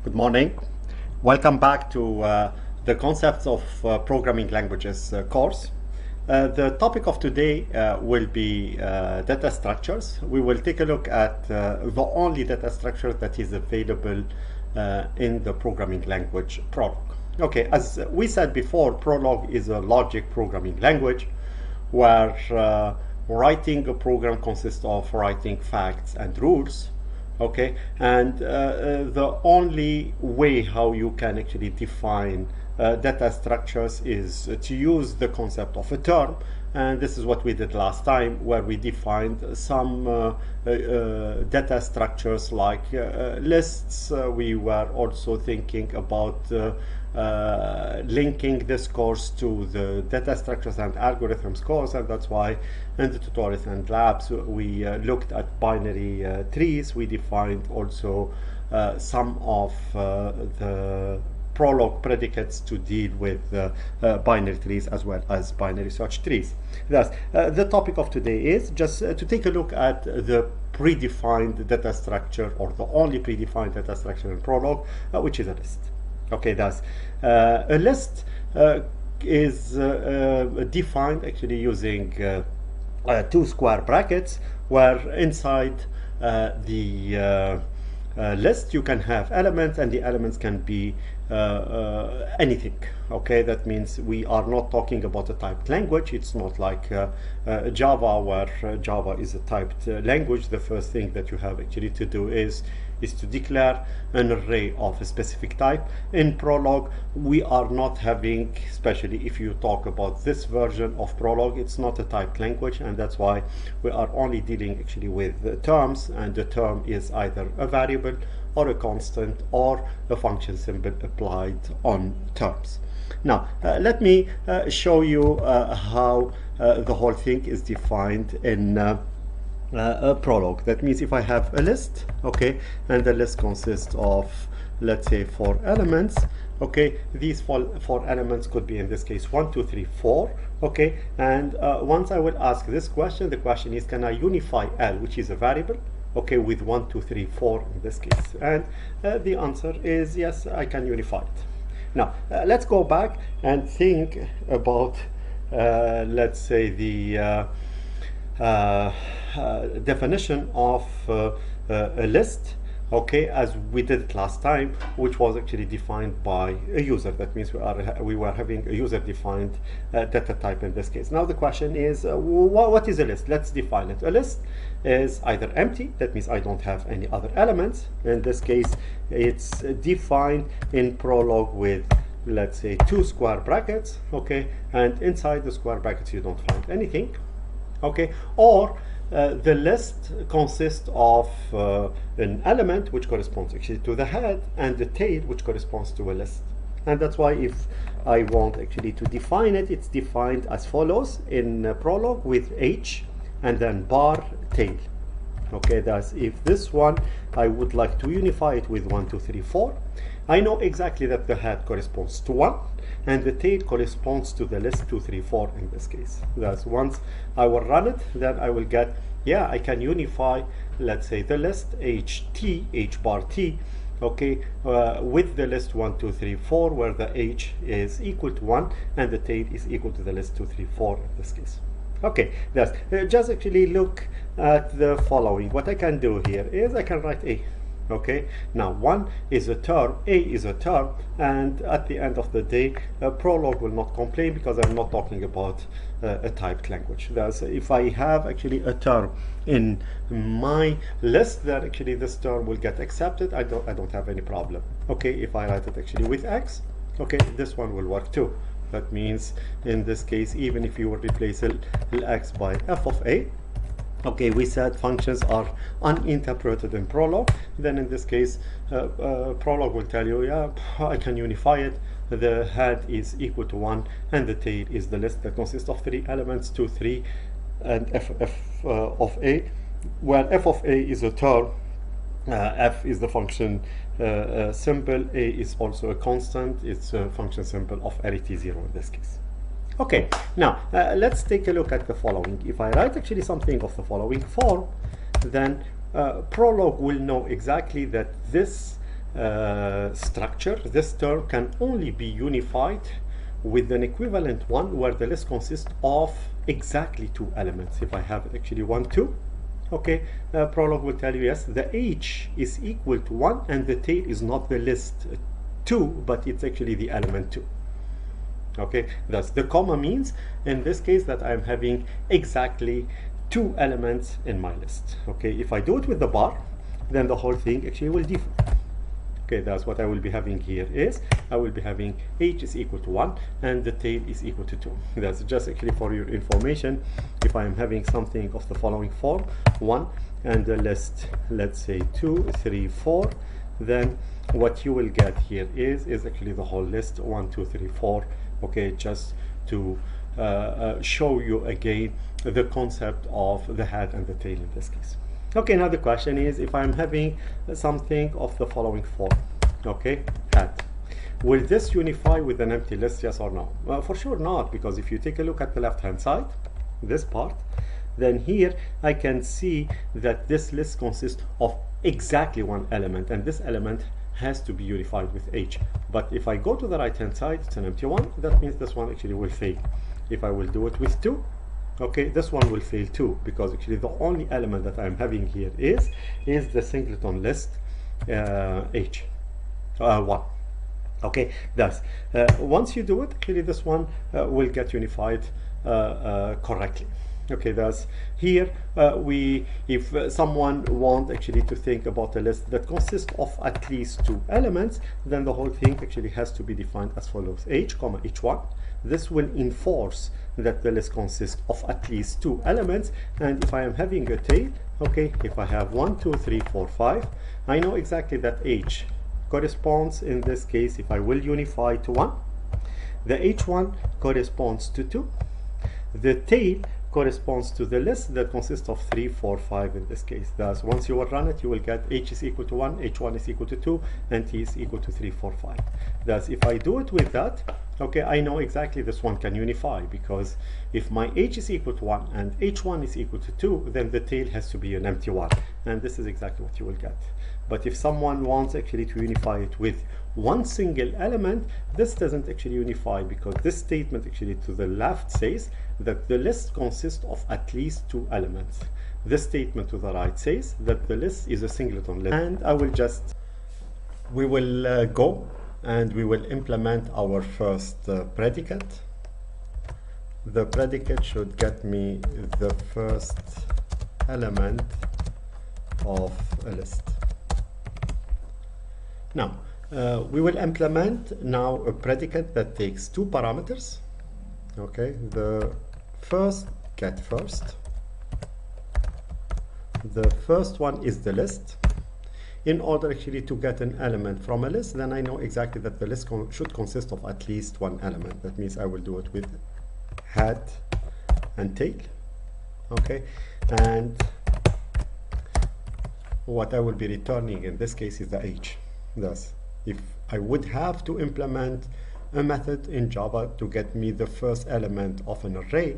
Good morning. Welcome back to the Concepts of Programming Languages course. The topic of today will be data structures. We will take a look at the only data structure that is available in the programming language Prolog. Okay, as we said before, Prolog is a logic programming language where writing a program consists of writing facts and rules. Okay, and the only way how you can actually define data structures is to use the concept of a term, and this is what we did last time, where we defined some data structures like lists. We were also thinking about linking this course to the data structures and algorithms course, and that's why in the tutorials and labs we looked at binary trees. We defined also some of the Prolog predicates to deal with binary trees as well as binary search trees. Thus, the topic of today is just to take a look at the predefined data structure, or the only predefined data structure in Prolog, which is a list. Okay, thus a list is defined actually using two square brackets, where inside the list you can have elements, and the elements can be anything. Okay, that means we are not talking about a typed language. It's not like Java, where Java is a typed language. The first thing that you have actually to do is to declare an array of a specific type. In Prolog, we are not having, especially if you talk about this version of Prolog, it's not a typed language, and that's why we are only dealing actually with terms, and the term is either a variable or a constant or a function symbol applied on terms. Now, let me show you how the whole thing is defined in a Prolog. That means if I have a list, okay, and the list consists of, let's say, 4 elements. Okay, these four elements could be, in this case, 1, 2, 3, 4. Okay, and once I will ask this question, the question is, can I unify L, which is a variable, okay, with 1, 2, 3, 4 in this case? And the answer is yes, I can unify it. Now, let's go back and think about, let's say, the definition of a list, okay, as we did it last time, which was actually defined by a user. That means we were having a user defined data type in this case. Now the question is, what is a list? Let's define it. A list is either empty, that means I don't have any other elements. In this case, it's defined in Prolog with, let's say, 2 square brackets, okay, and inside the square brackets you don't find anything. Okay, or the list consists of an element which corresponds actually to the head, and the tail which corresponds to a list. And that's why if I want actually to define it, it's defined as follows in Prolog with H and then bar tail. Okay, that's if this one I would like to unify it with 1, 2, 3, 4. I know exactly that the head corresponds to 1 and the tail corresponds to the list 2, 3, 4 in this case. That's once I will run it, then I will get, yeah, I can unify, let's say, the list H bar T, okay, with the list 1, 2, 3, 4, where the H is equal to 1 and the tail is equal to the list 2, 3, 4 in this case. Okay, that's just actually look at the following. What I can do here is I can write A. Okay, now 1 is a term, A is a term, and at the end of the day, Prolog will not complain because I'm not talking about a typed language. Thus, if I have actually a term in my list, then actually this term will get accepted. I don't have any problem. Okay, if I write it actually with X, okay, this one will work too. That means in this case, even if you would replace X by f of A, okay, we said functions are uninterpreted in Prolog. Then in this case, Prolog will tell you, yeah, I can unify it. The head is equal to 1 and the tail is the list that consists of 3 elements, 2, 3, and f of A, where f of A is a term, f is the function symbol, A is also a constant, it's a function symbol of arity 0 in this case. Okay, now let's take a look at the following. If I write actually something of the following form, then Prolog will know exactly that this structure, this term can only be unified with an equivalent one where the list consists of exactly two elements. If I have actually 1, 2, okay, Prolog will tell you yes, the H is equal to 1 and the tail is not the list 2, but it's actually the element 2. Okay, thus the comma means in this case that I'm having exactly two elements in my list. Okay, if I do it with the bar, then the whole thing actually will differ. Okay, that's what I will be having here is I will be having H is equal to 1 and the tail is equal to 2. That's just actually for your information. If I am having something of the following form, 1 and the list, let's say 2, 3, 4, then what you will get here is actually the whole list 1, 2, 3, 4. Okay, just to show you again the concept of the head and the tail in this case. Okay, now the question is if I'm having something of the following form, okay, head, will this unify with an empty list, yes or no? Well, for sure not, because if you take a look at the left hand side, this part, then here I can see that this list consists of exactly one element, and this element has to be unified with H. But if I go to the right hand side, it's an empty one, that means this one actually will fail. If I will do it with 2, okay, this one will fail too, because actually the only element that I'm having here is the singleton list H 1. Okay, thus once you do it, actually this one will get unified correctly. Okay, thus here if someone wants actually to think about a list that consists of at least two elements, then the whole thing actually has to be defined as follows: H, H1. This will enforce that the list consists of at least two elements, and if I am having a tail, okay, if I have 1, 2, 3, 4, 5, I know exactly that H corresponds in this case, if I will unify to 1, the H1 corresponds to 2, the tail corresponds to the list that consists of 3, 4, 5 in this case. Thus, once you will run it, you will get H is equal to 1, H1 is equal to 2, and T is equal to 3, 4, 5. Thus, if I do it with that, okay, I know exactly this one can unify, because if my H is equal to 1 and H1 is equal to 2, then the tail has to be an empty one, and this is exactly what you will get. But if someone wants actually to unify it with one single element, this doesn't actually unify, because this statement actually to the left says that the list consists of at least two elements. This statement to the right says that the list is a singleton list. And we will go and we will implement our first predicate. The predicate should get me the first element of a list. Now, we will implement now a predicate that takes two parameters. Okay, the first get first. The first one is the list. In order actually to get an element from a list, then I know exactly that the list should consist of at least one element. That means I will do it with head and tail. Okay, and what I will be returning in this case is the H. Thus, if I would have to implement a method in Java to get me the first element of an array,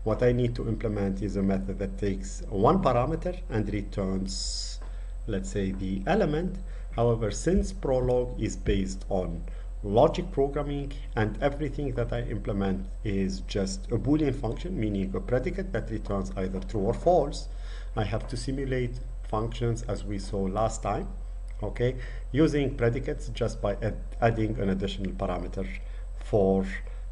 what I need to implement is a method that takes one parameter and returns, let's say, the element. However, since Prolog is based on logic programming and everything that I implement is just a Boolean function, meaning a predicate that returns either true or false, I have to simulate functions as we saw last time, okay, using predicates just by adding an additional parameter for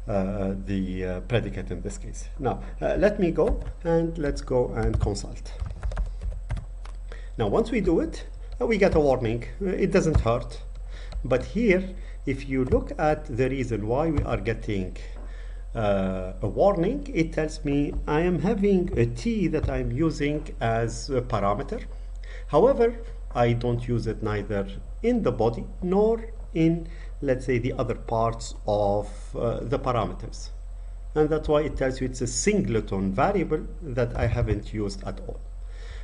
the predicate in this case. Now, let me go and let's go and consult. Now, once we do it, we get a warning. It doesn't hurt. But here, if you look at the reason why we are getting a warning, it tells me I am having a t that I'm using as a parameter. However, I don't use it neither in the body nor in, let's say, the other parts of the parameters. And that's why it tells you it's a singleton variable that I haven't used at all.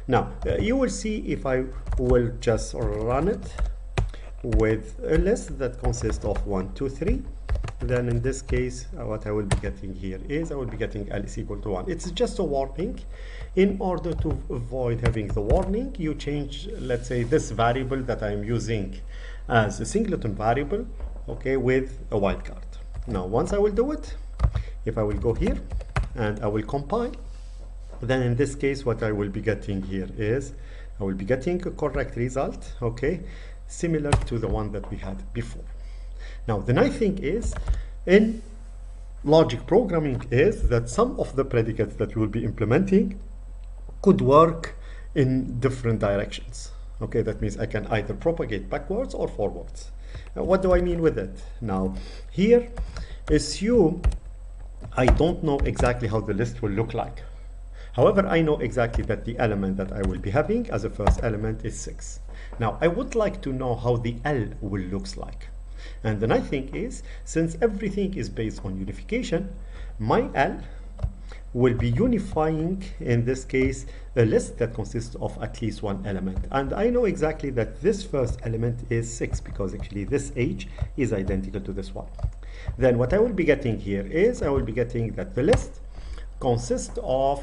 Now, you will see if I will just run it with a list that consists of 1, 2, 3. Then in this case, what I will be getting here is I will be getting L is equal to 1. It's just a warning. In order to avoid having the warning, you change, let's say, this variable that I'm using as a singleton variable, okay, with a wildcard. Now, once I will do it, if I will go here and I will compile, then in this case, what I will be getting here is I will be getting a correct result, okay, similar to the one that we had before. Now, the nice thing is in logic programming is that some of the predicates that we will be implementing could work in different directions. Okay, that means I can either propagate backwards or forwards. Now, what do I mean with it? Now, here, assume I don't know exactly how the list will look like. However, I know exactly that the element that I will be having as a first element is 6. Now, I would like to know how the L will look like. And the nice thing is, since everything is based on unification, my L will be unifying, in this case, a list that consists of at least one element. And I know exactly that this first element is 6 because actually this H is identical to this one. Then what I will be getting here is I will be getting that the list consists of,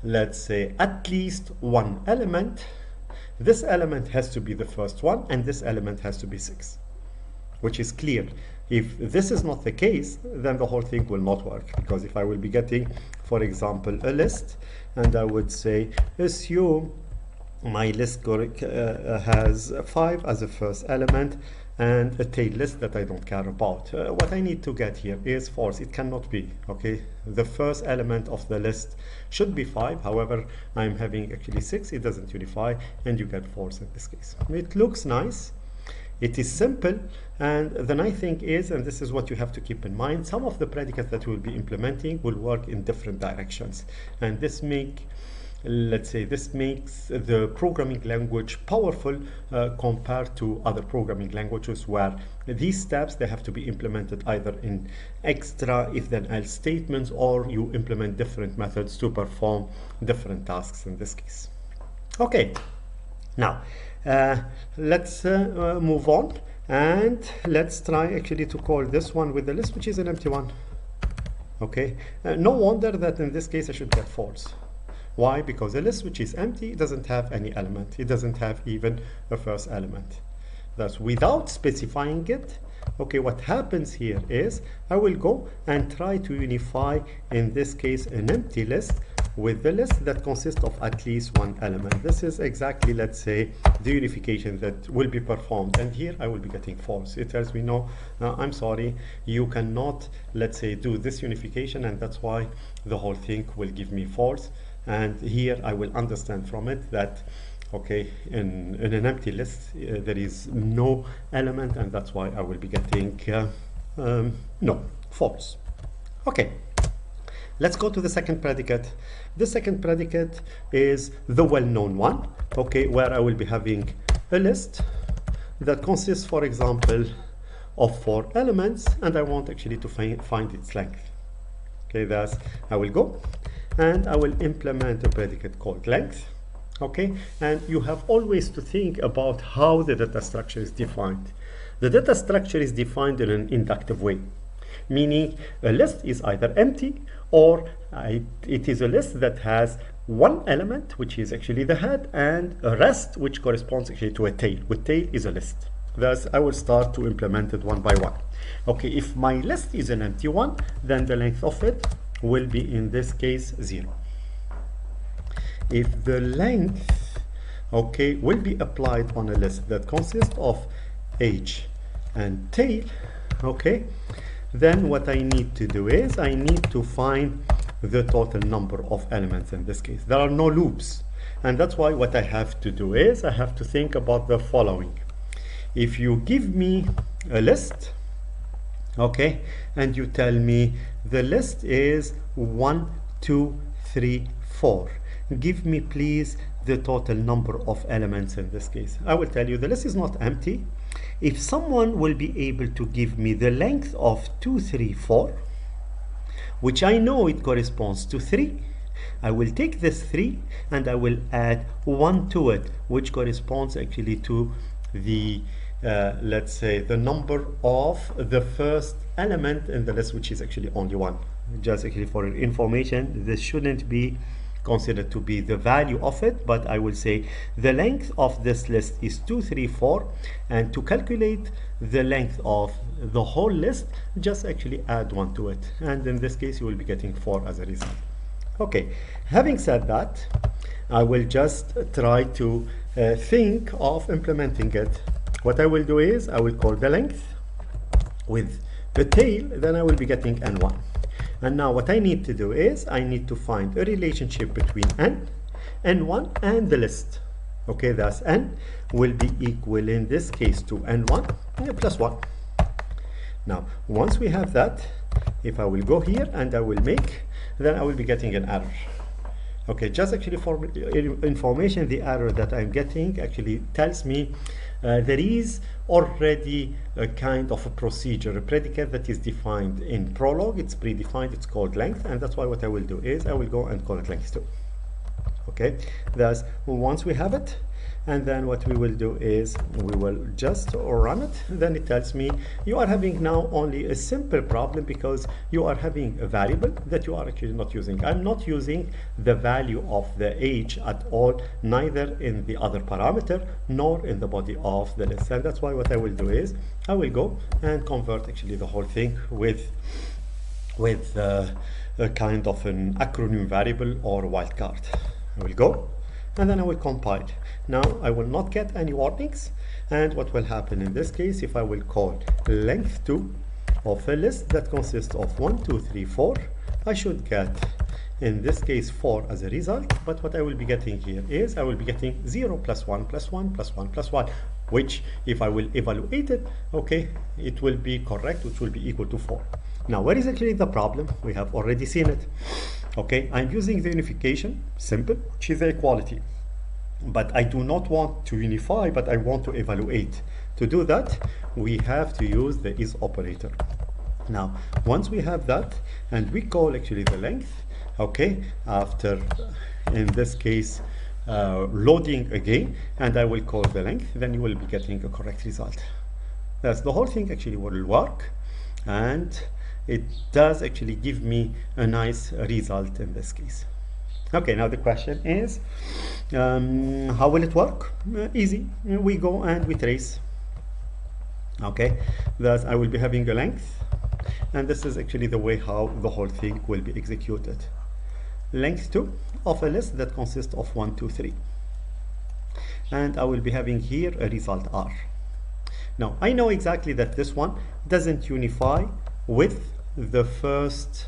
let's say, at least one element. This element has to be the first one, and this element has to be 6, which is clear. If this is not the case, then the whole thing will not work, because if I will be getting, for example, a list, and I would say, assume my list has 5 as a first element, and a tail list that I don't care about. What I need to get here is false. It cannot be, okay? The first element of the list should be 5. However, I'm having actually 6. It doesn't unify, and you get false in this case. It looks nice. It is simple, and the nice thing is, and this is what you have to keep in mind, some of the predicates that we'll be implementing will work in different directions, and this makes the programming language powerful compared to other programming languages where these steps, they have to be implemented either in extra if then else statements, or you implement different methods to perform different tasks in this case. Okay, now let's move on, and let's try actually to call this one with the list, which is an empty one. Okay, no wonder that in this case I should get false. Why? Because a list which is empty doesn't have any element. It doesn't have even a first element. Thus, without specifying it, okay, what happens here is I will go and try to unify, in this case, an empty list with the list that consists of at least one element. This is exactly, let's say, the unification that will be performed. And here I will be getting false. It tells me, no, I'm sorry, you cannot, let's say, do this unification, and that's why the whole thing will give me false. And here I will understand from it that, okay, in an empty list, there is no element, and that's why I will be getting no, false. Okay, let's go to the second predicate. The second predicate is the well-known one, okay, where I will be having a list that consists, for example, of 4 elements, and I want actually to find its length. Okay, thus I will go and I will implement a predicate called length. Okay, and you have always to think about how the data structure is defined. The data structure is defined in an inductive way, meaning a list is either empty or it is a list that has one element, which is actually the head, and a rest, which corresponds actually to a tail. With tail is a list. Thus, I will start to implement it one by one. Okay, if my list is an empty one, then the length of it will be, in this case, 0. If the length, okay, will be applied on a list that consists of h and tail, okay, then what I need to do is I need to find the total number of elements in this case. There are no loops, and that's why what I have to do is I have to think about the following. If you give me a list, okay, and you tell me the list is 1, 2, 3, 4, give me please the total number of elements in this case. I will tell you the list is not empty. If someone will be able to give me the length of 2, 3, 4, which I know it corresponds to 3, I will take this 3 and I will add 1 to it, which corresponds actually to the let's say the number of the first element in the list, which is actually only 1. Just actually for information, this shouldn't be considered to be the value of it, but I will say the length of this list is 2, 3, 4, and to calculate the length of the whole list, just actually add 1 to it, and in this case you will be getting 4 as a result. Okay, having said that, I will just try to think of implementing it. What I will do is I will call the length with the tail, then I will be getting n1. And now what I need to do is I need to find a relationship between n1 and the list. Okay, thus n will be equal in this case to n1 plus 1. Now once we have that, if I will go here and I will make, then I will be getting an error. Okay, just actually for information, the error that I'm getting actually tells me there is already a kind of a procedure, a predicate that is defined in Prolog. It's predefined, it's called length, and that's why what I will do is I will go and call it length 2. Okay, thus once we have it, and then what we will do is we will just run it. Then it tells me you are having now only a simple problem because you are having a variable that you are actually not using. I'm not using the value of the age at all, neither in the other parameter nor in the body of the list. And that's why what I will do is I will go and convert actually the whole thing with a kind of an acronym variable or wildcard. I will go and then I will compile. Now I will not get any warnings, and what will happen in this case, if I will call length 2 of a list that consists of 1, 2, 3, 4, I should get in this case 4 as a result. But what I will be getting here is I will be getting 0 plus 1 plus 1 plus 1 plus 1, which if I will evaluate it, okay, it will be correct, which will be equal to 4. Now where is actually the problem? We have already seen it. Okay, I'm using the unification, simple, which is the equality. But I do not want to unify, but I want to evaluate. To do that, we have to use the is operator. Now, once we have that, and we call actually the length, okay, after, in this case, loading again, and I will call the length, then you will be getting a correct result. That's the whole thing actually will work, and it does actually give me a nice result in this case. Okay, now the question is, how will it work? Easy. We go and we trace. Okay, thus I will be having a length, and this is actually the way how the whole thing will be executed. Length 2 of a list that consists of 1, 2, 3. And I will be having here a result R. Now, I know exactly that this one doesn't unify with the first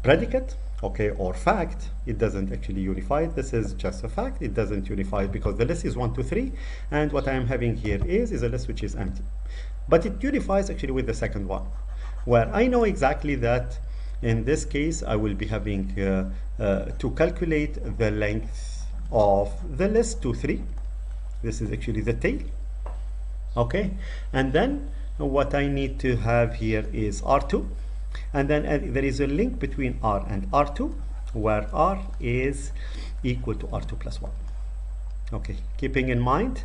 predicate, okay, or fact. It doesn't actually unify it. This is just a fact. It doesn't unify it because the list is 1, 2, 3, and what I am having here is a list which is empty. But it unifies actually with the second one, where I know exactly that in this case I will be having to calculate the length of the list 2, 3. This is actually the tail. Okay, and then what I need to have here is R2, and then there is a link between R and R2 where R is equal to R2 plus 1. Okay, keeping in mind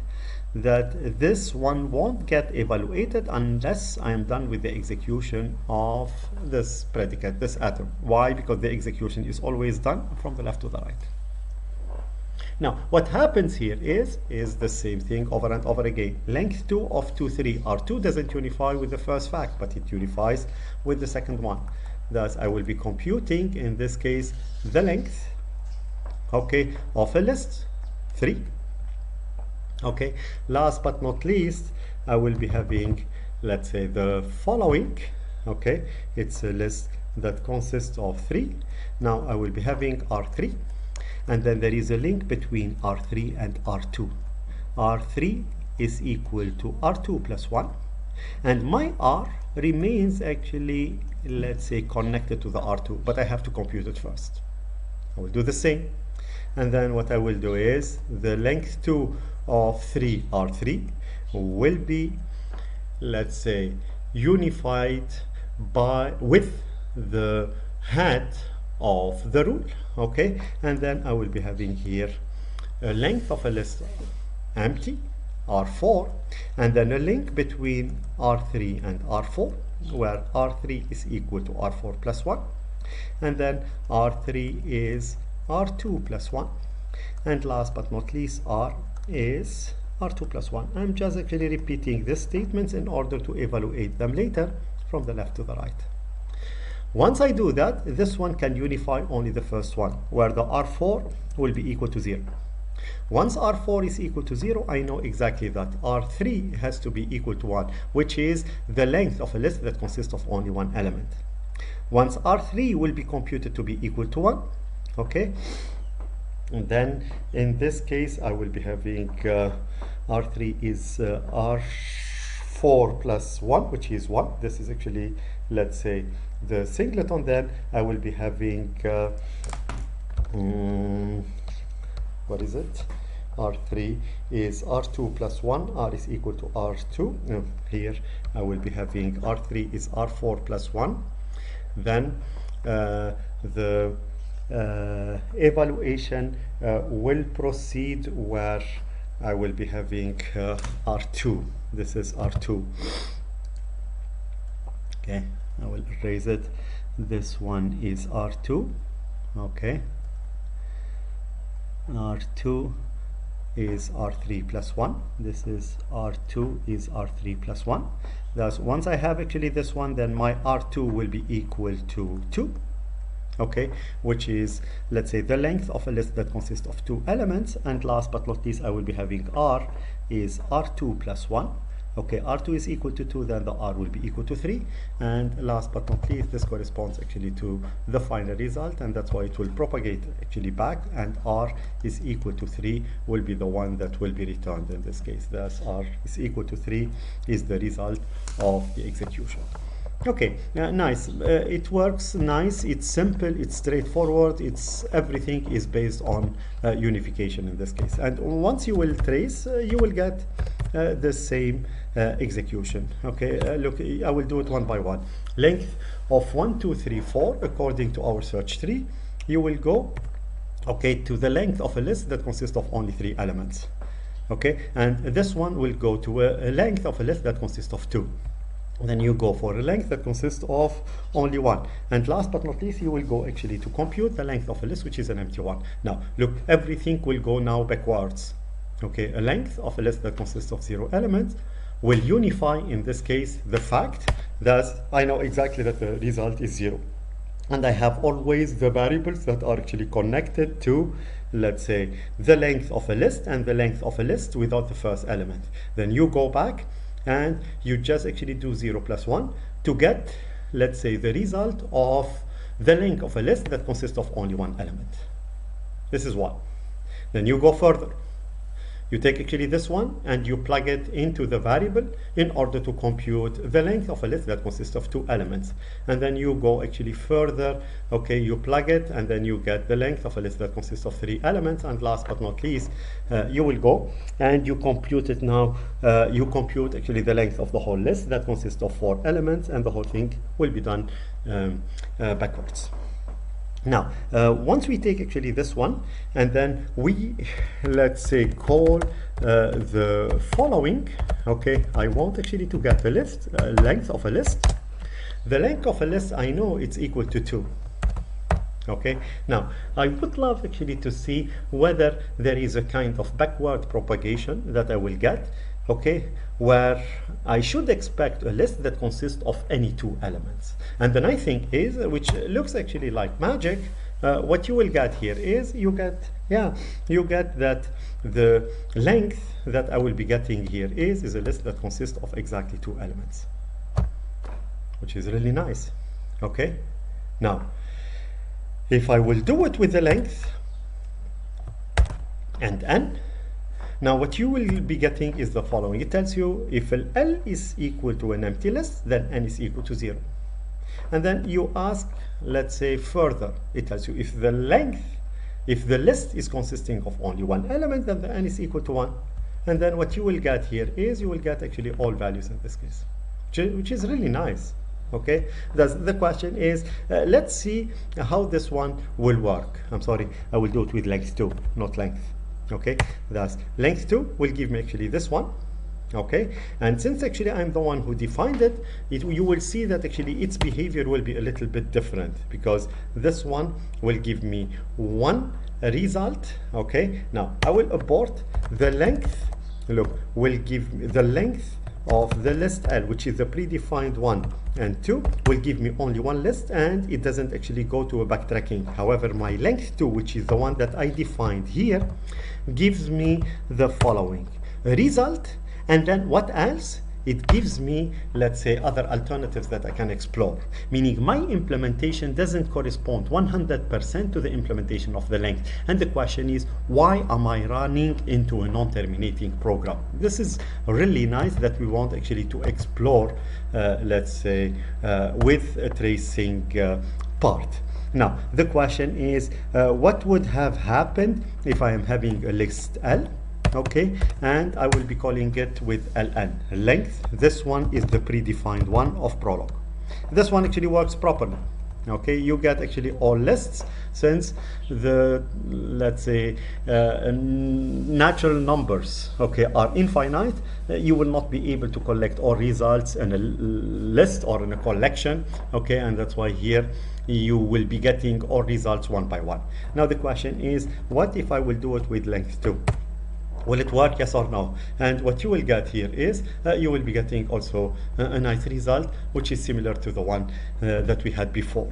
that this one won't get evaluated unless I am done with the execution of this predicate, this atom. Why? Because the execution is always done from the left to the right. Now, what happens here is the same thing over and over again. Length 2 of 2, 3, R2 doesn't unify with the first fact, but it unifies with the second one. Thus, I will be computing, in this case, the length, okay, of a list 3. Okay, last but not least, I will be having, let's say, the following. Okay, it's a list that consists of 3. Now, I will be having R3. And then there is a link between R3 and R2. R3 is equal to R2 plus 1. And my R remains actually, let's say, connected to the R2, but I have to compute it first. I will do the same. And then what I will do is the length 2 of 3 R3 will be, let's say, unified with the head of the rule. Okay, and then I will be having here a length of a list empty, R4, and then a link between R3 and R4, where R3 is equal to R4 plus 1, and then R3 is R2 plus 1, and last but not least R is R2 plus 1. I'm just actually repeating these statements in order to evaluate them later from the left to the right. Once I do that, this one can unify only the first one, where the R4 will be equal to 0. Once R4 is equal to 0, I know exactly that R3 has to be equal to 1, which is the length of a list that consists of only one element. Once R3 will be computed to be equal to 1, okay, and then in this case I will be having R3 is R4 plus 1, which is 1. This is actually, let's say, the singleton. Then I will be having what is it? R3 is R2 plus 1, R is equal to R2. Here I will be having R3 is R4 plus 1. Then the evaluation will proceed where I will be having R2. This is R2. Okay, I will erase it. This one is R2. Okay, R2 is R3 plus 1. This is R2 is R3 plus 1. Thus, once I have actually this one, then my R2 will be equal to 2. Okay, which is, let's say, the length of a list that consists of 2 elements. And last but not least, I will be having R is R2 plus 1. Okay, R2 is equal to 2, then the R will be equal to 3. And last but not least, this corresponds actually to the final result, and that's why it will propagate actually back, and R is equal to 3 will be the one that will be returned in this case. Thus, R is equal to 3 is the result of the execution. Okay, nice. It works nice. It's simple. It's straightforward. It's everything is based on unification in this case. And once you will trace, you will get the same execution. Okay, look, I will do it one by one. Length of 1, 2, 3, 4 according to our search tree. You will go, okay, to the length of a list that consists of only 3 elements. Okay, and this one will go to a length of a list that consists of 2. Then you go for a length that consists of only 1. And last but not least, you will go actually to compute the length of a list, which is an empty one. Now, look, everything will go now backwards. Okay, a length of a list that consists of 0 elements will unify, in this case, the fact that I know exactly that the result is 0. And I have always the variables that are actually connected to, let's say, the length of a list and the length of a list without the first element. Then you go back and you just actually do 0 plus 1 to get, let's say, the result of the length of a list that consists of only 1 element. This is 1. Then you go further. You take actually this one and you plug it into the variable in order to compute the length of a list that consists of 2 elements. And then you go actually further, okay, you plug it and then you get the length of a list that consists of 3 elements. And last but not least, you will go and you compute it now, you compute actually the length of the whole list that consists of 4 elements, and the whole thing will be done backwards. Now, once we take actually this one, and then we, let's say, call the following, okay, I want actually to get the list, length of a list. The length of a list, I know it's equal to 2. Okay, now, I would love actually to see whether there is a kind of backward propagation that I will get, okay, where I should expect a list that consists of any 2 elements. And the nice thing is, which looks actually like magic, what you will get here is you get that the length that I will be getting here is a list that consists of exactly 2 elements, which is really nice. Okay, now if I will do it with the length and n, now what you will be getting is the following. It tells you if L is equal to an empty list, then n is equal to 0. And then you ask, let's say, further. It tells you if the length, if the list is consisting of only 1 element, then the n is equal to 1. And then what you will get here is you will get actually all values in this case, which is really nice. Okay, the question is, let's see how this one will work. I'm sorry, I will do it with length 2, not length. Okay, thus length 2 will give me actually this one. Okay, and since actually I'm the one who defined it, you will see that actually its behavior will be a little bit different, because this one will give me one result. Okay, now I will abort the length. Look, will give me the length of the list L, which is the predefined 1 and 2, will give me only one list, and it doesn't actually go to a backtracking. However, my length 2, which is the one that I defined here, gives me the following result. And then what else? It gives me, let's say, other alternatives that I can explore, meaning my implementation doesn't correspond 100% to the implementation of the length. And the question is, why am I running into a non-terminating program? This is really nice that we want actually to explore, let's say, with a tracing part. Now, the question is, what would have happened if I am having a list L? Okay, and I will be calling it with ln length. This one is the predefined one of Prolog. This one actually works properly. Okay, you get actually all lists, since the, let's say, natural numbers, okay, are infinite. You will not be able to collect all results in a list or in a collection. Okay, and that's why here you will be getting all results one by one. Now the question is, what if I will do it with length 2? Will it work, yes or no? And what you will get here is you will be getting also a nice result, which is similar to the one that we had before.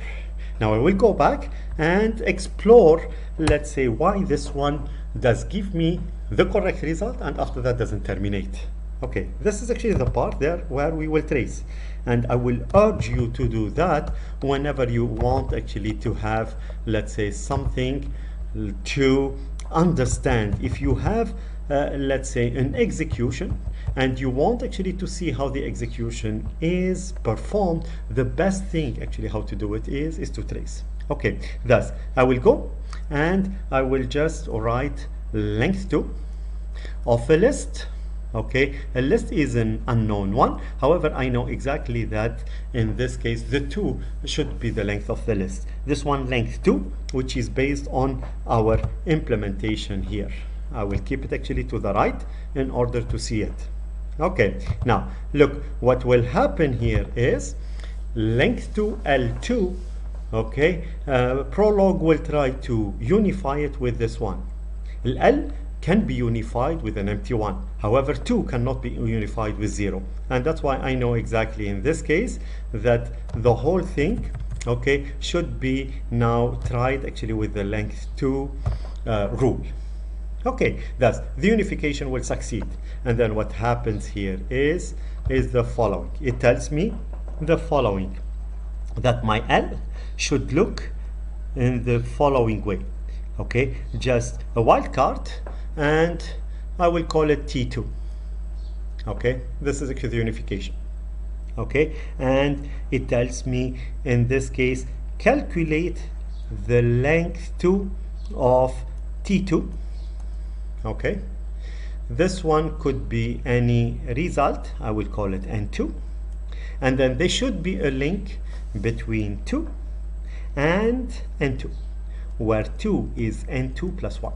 Now I will go back and explore, let's say, why this one does give me the correct result, and after that doesn't terminate. Okay, this is actually the part there where we will trace, and I will urge you to do that whenever you want actually to have, let's say, something to understand. If you have let's say an execution and you want actually to see how the execution is performed, the best thing actually how to do it is to trace. Okay, thus I will go and I will just write length 2 of a list. Okay, a list is an unknown one. However, I know exactly that in this case the 2 should be the length of the list. This one, length 2, which is based on our implementation here. I will keep it actually to the right in order to see it. Okay, now look, what will happen here is length 2 L2. Okay, Prolog will try to unify it with this one. L can be unified with an empty 1. However, 2 cannot be unified with 0. And that's why I know exactly in this case that the whole thing, okay, should be now tried actually with the length 2 rule. Okay, thus the unification will succeed. And then what happens here is the following. It tells me the following, that my L should look in the following way. Okay, just a wildcard, and I will call it T2. Okay, this is actually the unification. Okay, and it tells me in this case, calculate the length 2 of T2. Okay, this one could be any result. I will call it N2, and then there should be a link between 2 and N2, where 2 is N2 plus 1.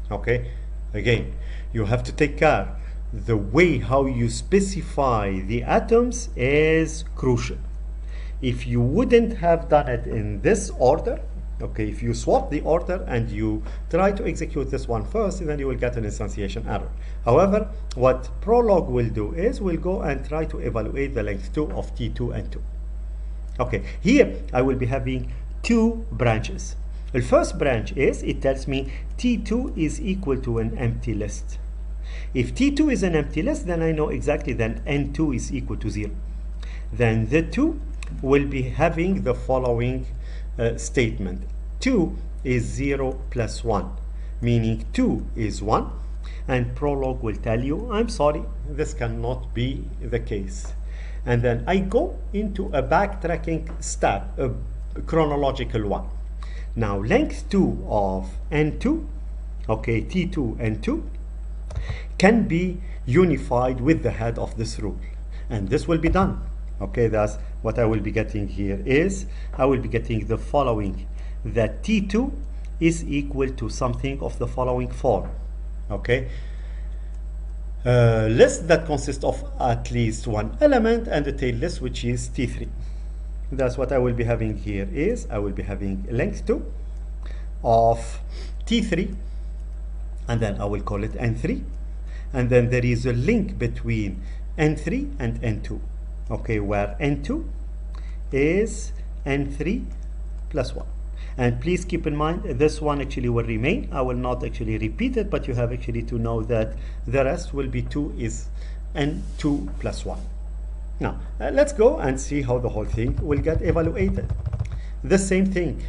Okay, again, you have to take care. The way how you specify the atoms is crucial. If you wouldn't have done it in this order, okay, if you swap the order and you try to execute this one first, then you will get an instantiation error. However, what Prolog will do is we'll go and try to evaluate the length 2 of T2 and 2. Okay, here I will be having 2 branches. The first branch is, it tells me T2 is equal to an empty list. If T2 is an empty list, then I know exactly that N2 is equal to 0. Then the 2 will be having the following statement. 2 is 0 plus 1, meaning 2 is 1, and Prolog will tell you, I'm sorry, this cannot be the case. And then I go into a backtracking step, a chronological one. Now length 2 of N2, okay, T2 N2, can be unified with the head of this rule, and this will be done. Okay, that's what I will be getting here is, I will be getting the following, that T2 is equal to something of the following form. Okay, list that consists of at least one element, and a tail list which is T3. That's what I will be having here is I will be having length 2 of T3, and then I will call it N3, and then there is a link between N3 and N2, okay, where N2 is N3 plus 1. And please keep in mind this one actually will remain. I will not actually repeat it, but you have actually to know that the rest will be 2 is N2 plus 1. Now let's go and see how the whole thing will get evaluated. The same thing,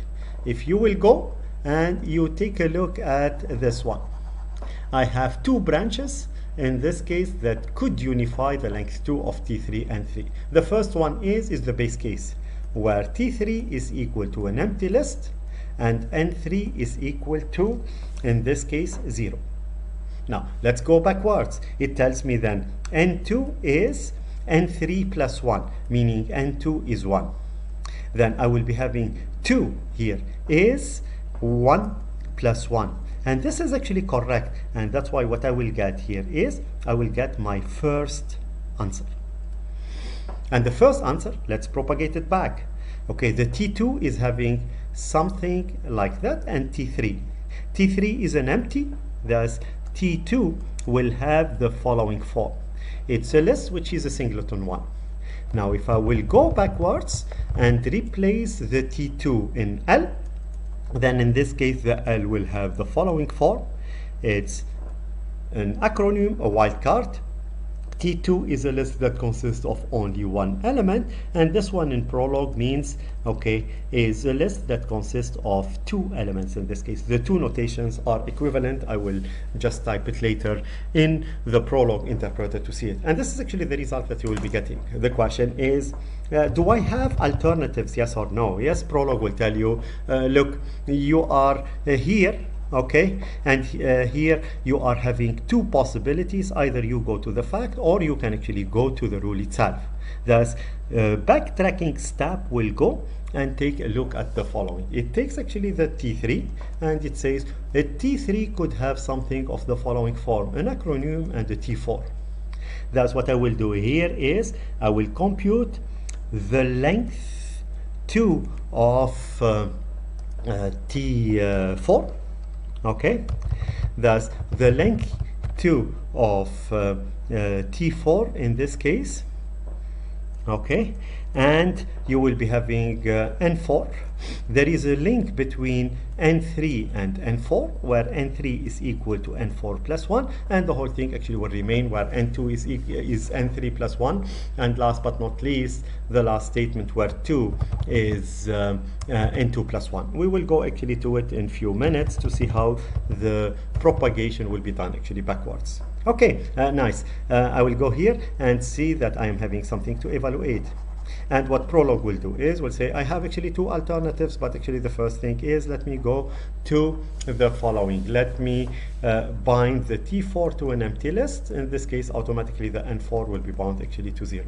if you will go and you take a look at this one, I have 2 branches in this case that could unify the length 2 of T3 and 3. The first one is the base case, where T3 is equal to an empty list and N3 is equal to, in this case, 0. Now let's go backwards. It tells me then N2 is N3 plus 1, meaning N2 is 1. Then I will be having 2 here is 1 plus 1. And this is actually correct, and that's why what I will get here is I will get my first answer. And the first answer, let's propagate it back. Okay, the T2 is having something like that, and T3. T3 is an empty, thus T2 will have the following form. It's a list which is a singleton 1. Now if I will go backwards and replace the T2 in L, then in this case the L will have the following form. It's an acronym, a wildcard. T2 is a list that consists of only one element, and this one in prologue means, okay, is a list that consists of 2 elements. In this case, the 2 notations are equivalent. I will just type it later in the prologue interpreter to see it. And this is actually the result that you will be getting. The question is, do I have alternatives, yes or no? Yes, prologue will tell you, look, you are here, okay, and here you are having 2 possibilities. Either you go to the fact or you can actually go to the rule itself. Thus backtracking step will go and take a look at the following. It takes actually the T3 and it says that T3 could have something of the following form, an acronym and a T4. That's what I will do here is I will compute the length 2 of T4. Okay, thus the length 2 of T4 in this case, okay, and you will be having N4. There is a link between N3 and N4 where N3 is equal to N4 plus 1, and the whole thing actually will remain where N2 is N3 plus 1. And last but not least, the last statement where 2 is N2 plus 1. We will go actually to it in few minutes to see how the propagation will be done actually backwards. Okay, nice. I will go here and see that I am having something to evaluate. And what prologue will do is will say I have actually 2 alternatives, but actually the first thing is let me go to the following. Let me bind the T4 to an empty list. In this case, automatically the N4 will be bound actually to 0.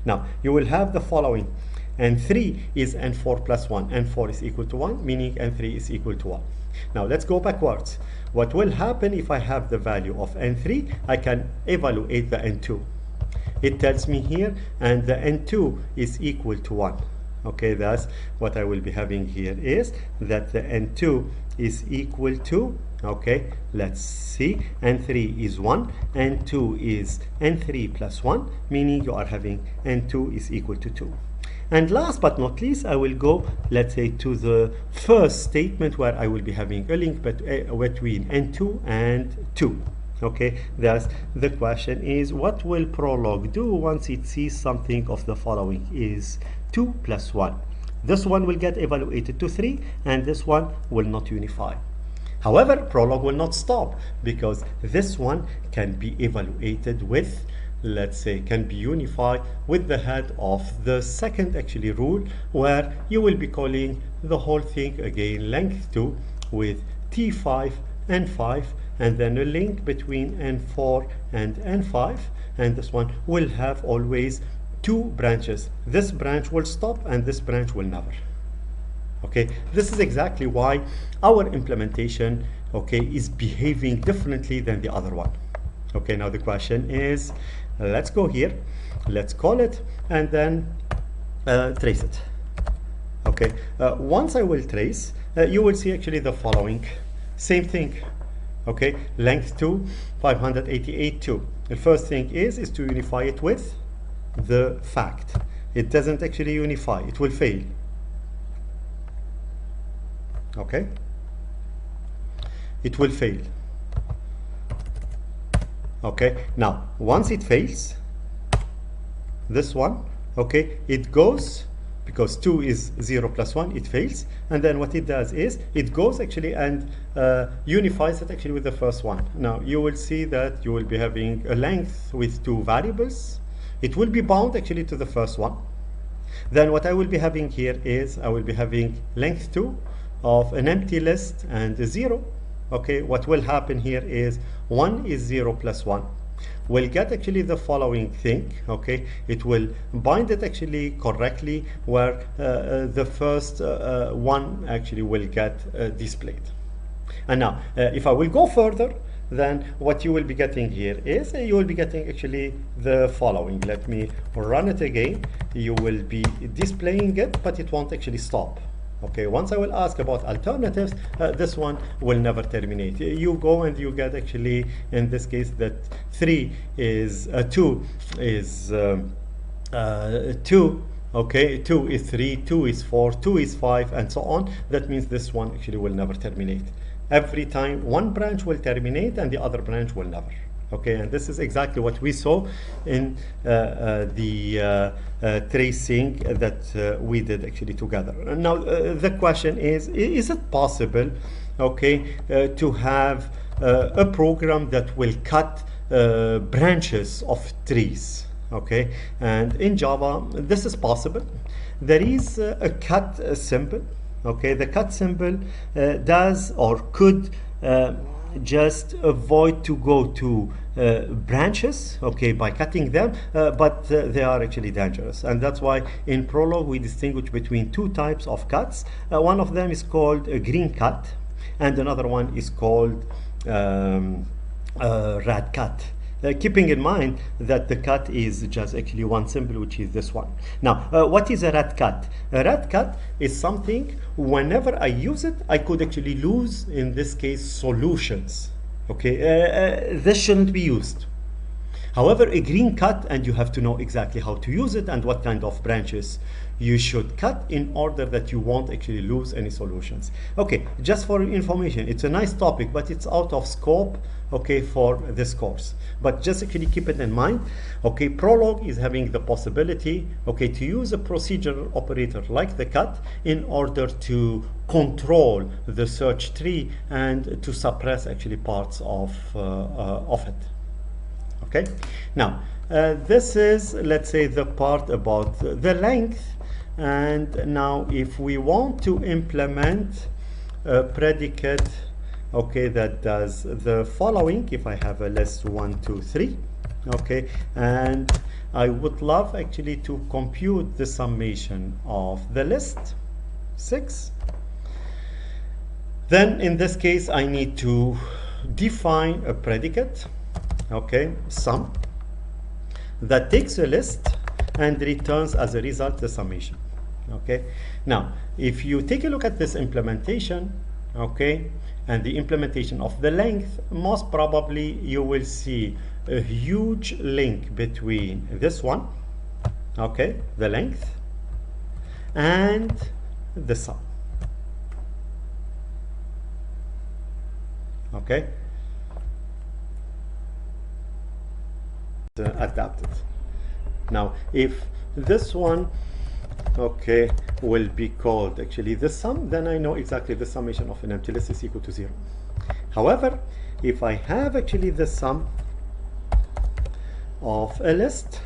Now you will have the following. N3 is N4 plus 1. N4 is equal to 1, meaning N3 is equal to 1. Now let's go backwards. What will happen if I have the value of N3? I can evaluate the N2. It tells me here, and the N2 is equal to 1. Okay, that's what I will be having here is that the N2 is equal to, okay, let's see, N3 is 1, N2 is N3 plus 1, meaning you are having N2 is equal to 2. And last but not least, I will go, let's say, to the first statement where I will be having a link between N2 and 2. Okay, thus the question is, what will prologue do once it sees something of the following is 2 plus 1? This one will get evaluated to 3, and this one will not unify. However, prologue will not stop, because this one can be evaluated with, let's say, can be unified with the head of the second actually rule, where you will be calling the whole thing again length 2 with T5 and 5, and then a link between N4 and N5, and this one will have always 2 branches. This branch will stop and this branch will never. Okay, this is exactly why our implementation, okay, is behaving differently than the other one. Okay, now the question is, let's go here, let's call it, and then trace it. Okay, once I will trace, you will see actually the following. Same thing. Okay, length 2, 588 2. The first thing is to unify it with the fact. It doesn't actually unify, it will fail. Okay, it will fail. Okay, now once it fails, this one, okay, it goes, because 2 is 0 plus 1, it fails, and then what it does is it goes actually and unifies it actually with the first one. Now you will see that you will be having a length with 2 variables. It will be bound actually to the first one. Then what I will be having here is I will be having length 2 of an empty list and a 0. Okay, what will happen here is 1 is 0 plus 1. We'll get actually the following thing. Okay, it will bind it actually correctly where the first one actually will get displayed. And now if I will go further, then what you will be getting here is you will be getting actually the following. Let me run it again. You will be displaying it, but it won't actually stop. Okay, once I will ask about alternatives, this one will never terminate. You go and you get actually, in this case, that 3 is 2 is 2. Okay, 2 is 3, 2 is 4, 2 is 5, and so on. That means this one actually will never terminate. Every time one branch will terminate and the other branch will never. Okay, and this is exactly what we saw in the tracing that we did actually together. Now the question is it possible, okay, to have a program that will cut branches of trees? Okay, and in Java this is possible. There is a cut symbol. Okay, the cut symbol does or could just avoid to go to branches, okay, by cutting them, but they are actually dangerous, and that's why in Prolog we distinguish between 2 types of cuts. One of them is called a green cut, and another one is called red cut. Keeping in mind that the cut is just actually one symbol, which is this one. Now, what is a red cut? A red cut is something, whenever I use it, I could actually lose, in this case, solutions. Okay, this shouldn't be used. However, a green cut, and you have to know exactly how to use it and what kind of branches you should cut in order that you won't actually lose any solutions. Okay, just for information, it's a nice topic, but it's out of scope, okay, for this course. But just actually keep it in mind. Okay, Prolog is having the possibility, okay, to use a procedural operator like the cut in order to control the search tree and to suppress actually parts of it. Okay, now this is, let's say, the part about the length. And now if we want to implement a predicate, okay, that does the following, if I have a list 1, 2, 3, okay, and I would love actually to compute the summation of the list 6, then in this case I need to define a predicate, okay, sum, that takes a list and returns as a result the summation. Okay, now if you take a look at this implementation, okay, and the implementation of the length, most probably you will see a huge link between this one, okay, the length, and the sum. Okay, adapted. Now if this one, okay, will be called actually the sum, then I know exactly the summation of an empty list is equal to 0. However, if I have actually the sum of a list,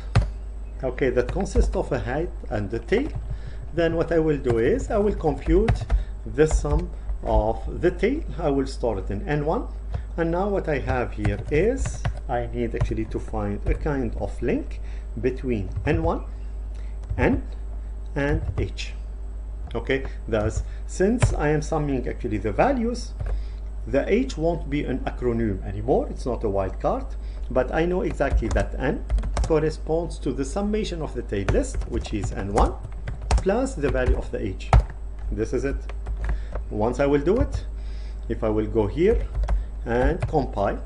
okay, that consists of a head and a tail, then what I will do is I will compute the sum of the tail. I will store it in N1, and now what I have here is I need actually to find a kind of link between N1, N, and H. Okay, thus since I am summing actually the values, the H won't be an acronym anymore, it's not a wildcard. but I know exactly that n corresponds to the summation of the tail list, which is n1 plus the value of the h. This is it. Once I will do it, if I will go here and compile,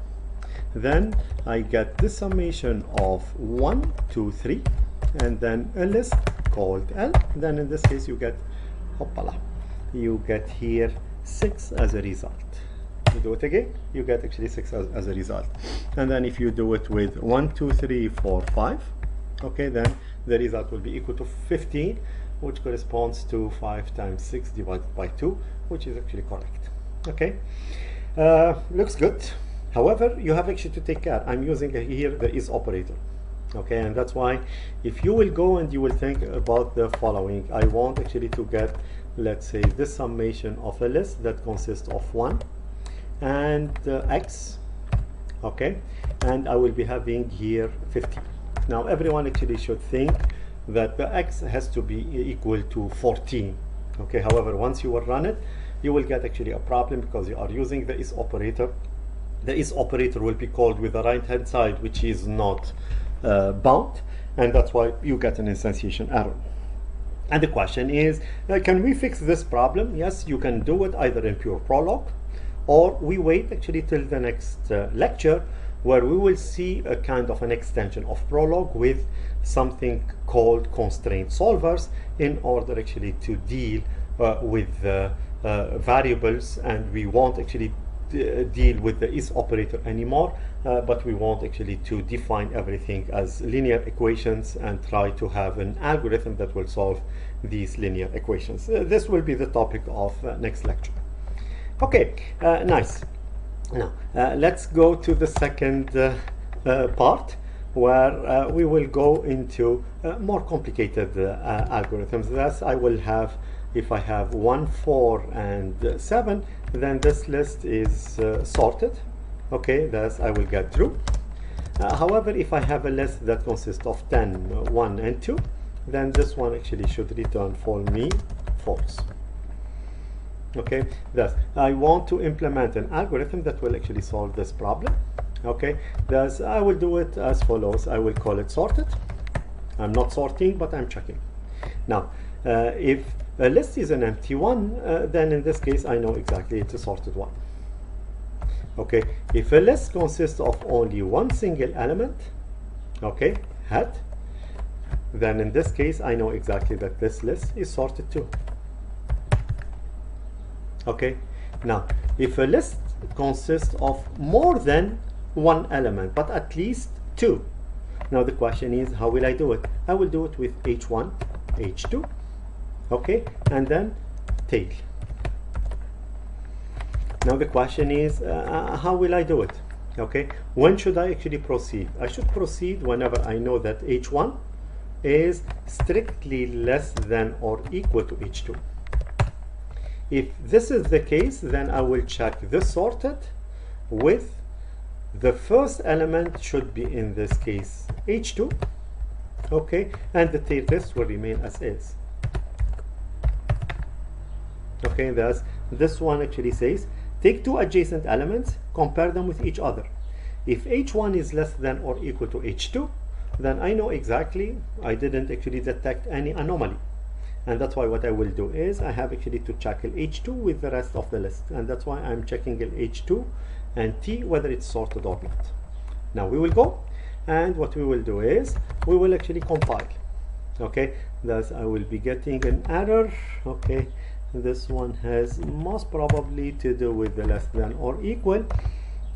then I get the summation of 1, 2, 3, and then a list called L. Then in this case you get, hoppala, you get here 6 as a result. You do it again, you get actually 6 as a result. And then if you do it with 1, 2, 3, 4, 5, okay, then the result will be equal to 15, which corresponds to 5 times 6 divided by 2, which is actually correct. Okay, looks good. However, you have actually to take care. I'm using here the is operator. Okay, and that's why if you will go and you will think about the following, I want actually to get, let's say, this summation of a list that consists of 1 and x, okay, and I will be having here 50. Now everyone actually should think that the x has to be equal to 14. Okay, however, once you will run it, you will get actually a problem because you are using the is operator. The is operator will be called with the right hand side, which is not bound, and that's why you get an instantiation error. And the question is, can we fix this problem? Yes, you can do it either in pure Prolog, or we wait actually till the next lecture, where we will see a kind of an extension of Prolog with something called constraint solvers, in order actually to deal with variables, and we won't actually deal with the is operator anymore, but we want actually to define everything as linear equations and try to have an algorithm that will solve these linear equations. This will be the topic of next lecture. Okay, nice. Now let's go to the second part, where we will go into more complicated algorithms. Thus I will have, if I have 1, 4, and 7, then this list is sorted. Okay, thus I will get true. However, if I have a list that consists of 10, 1, and 2, then this one actually should return for me false. Okay, thus I want to implement an algorithm that will actually solve this problem. Okay, thus I will do it as follows. I will call it sorted. I'm not sorting, but I'm checking. Now, if a list is an empty one, then in this case I know exactly it's a sorted one. Okay, if a list consists of only one single element, okay, hat, then in this case I know exactly that this list is sorted too. Okay, now if a list consists of more than one element, but at least 2, now the question is, how will I do it? I will do it with h1, h2, okay, and then tail. Now the question is, how will I do it? Okay, when should I actually proceed? I should proceed whenever I know that h1 is strictly less than or equal to h2. If this is the case, then I will check the sorted with the first element should be in this case h2, okay, and the tail list will remain as is. Okay, thus this one actually says take 2 adjacent elements, compare them with each other. If h1 is less than or equal to h2, then I know exactly I didn't actually detect any anomaly. And that's why what I will do is I have actually to check h2 with the rest of the list, and that's why I'm checking h2 and t whether it's sorted or not. Now we will go, and what we will do is we will actually compile. Okay, thus I will be getting an error. Okay, this one has most probably to do with the less than or equal.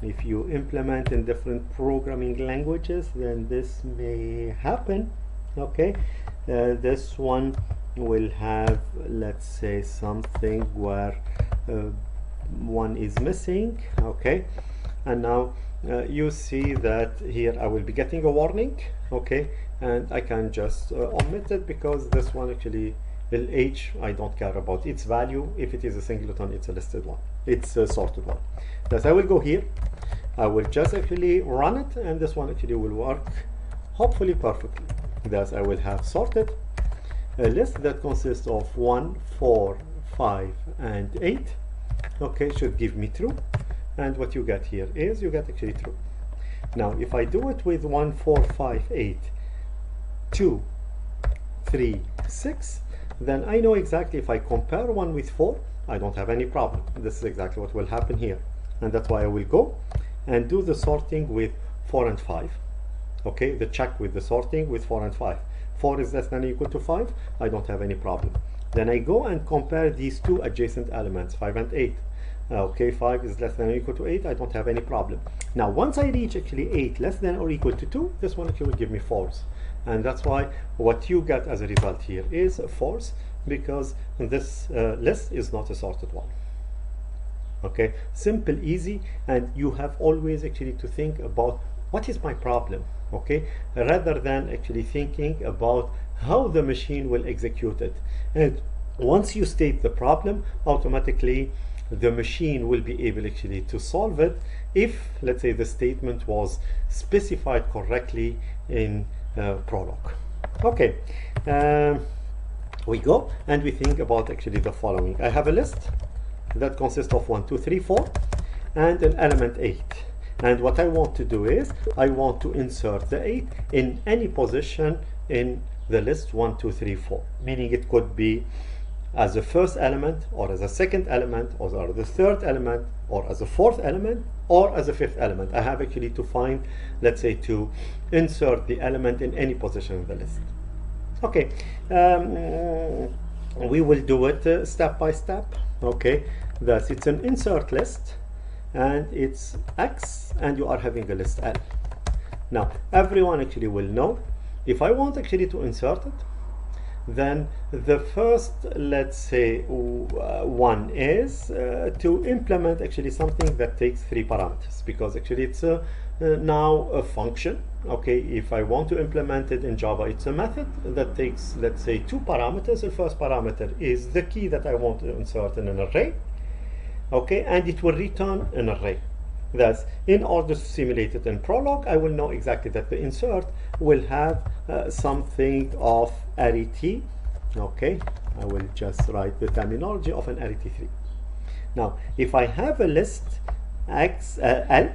If you implement in different programming languages, then this may happen. Okay, this one will have, let's say, something where one is missing. Okay, and now you see that here I will be getting a warning. Okay, and I can just omit it because this one actually will h, I don't care about its value. If it is a singleton, it's a listed one, it's a sorted one. Thus I will go here, I will just actually run it, and this one actually will work hopefully perfectly. Thus I will have sorted a list that consists of 1, 4, 5, and 8. Okay, should give me true, and what you get here is you get actually true. Now if I do it with 1 4 5 8 2 3 6, then I know exactly if I compare 1 with 4, I don't have any problem. This is exactly what will happen here, and that's why I will go and do the sorting with 4 and 5. Okay, the check with the sorting with 4 and 5. 4 is less than or equal to 5, I don't have any problem. Then I go and compare these two adjacent elements, 5 and 8. Okay, 5 is less than or equal to 8, I don't have any problem. Now once I reach actually 8 less than or equal to 2, this one actually will give me false. And that's why what you get as a result here is false, because this list is not a sorted one. Okay, simple, easy, and you have always actually to think about what is my problem, okay, rather than actually thinking about how the machine will execute it. And once you state the problem, automatically the machine will be able actually to solve it if, let's say, the statement was specified correctly in Prolog. Okay, we go and we think about actually the following. I have a list that consists of 1 2 3 4 and an element 8, and what I want to do is I want to insert the 8 in any position in the list 1 2 3 4, meaning it could be as a first element, or as a second element, or as the third element, or as a fourth element, or as a fifth element. I have actually to find, let's say, to insert the element in any position in the list. Okay, we will do it step by step. Okay, thus it's an insert list and it's X, and you are having a list L. Now everyone actually will know, if I want actually to insert it, then the first, let's say, one is to implement actually something that takes 3 parameters, because actually it's now a function. Okay, if I want to implement it in Java, it's a method that takes, let's say, 2 parameters. The first parameter is the key that I want to insert in an array, okay, and it will return an array. Thus, in order to simulate it in Prolog, I will know exactly that the insert will have something of arity. Okay, I will just write the terminology of an arity 3. Now, if I have a list X, L,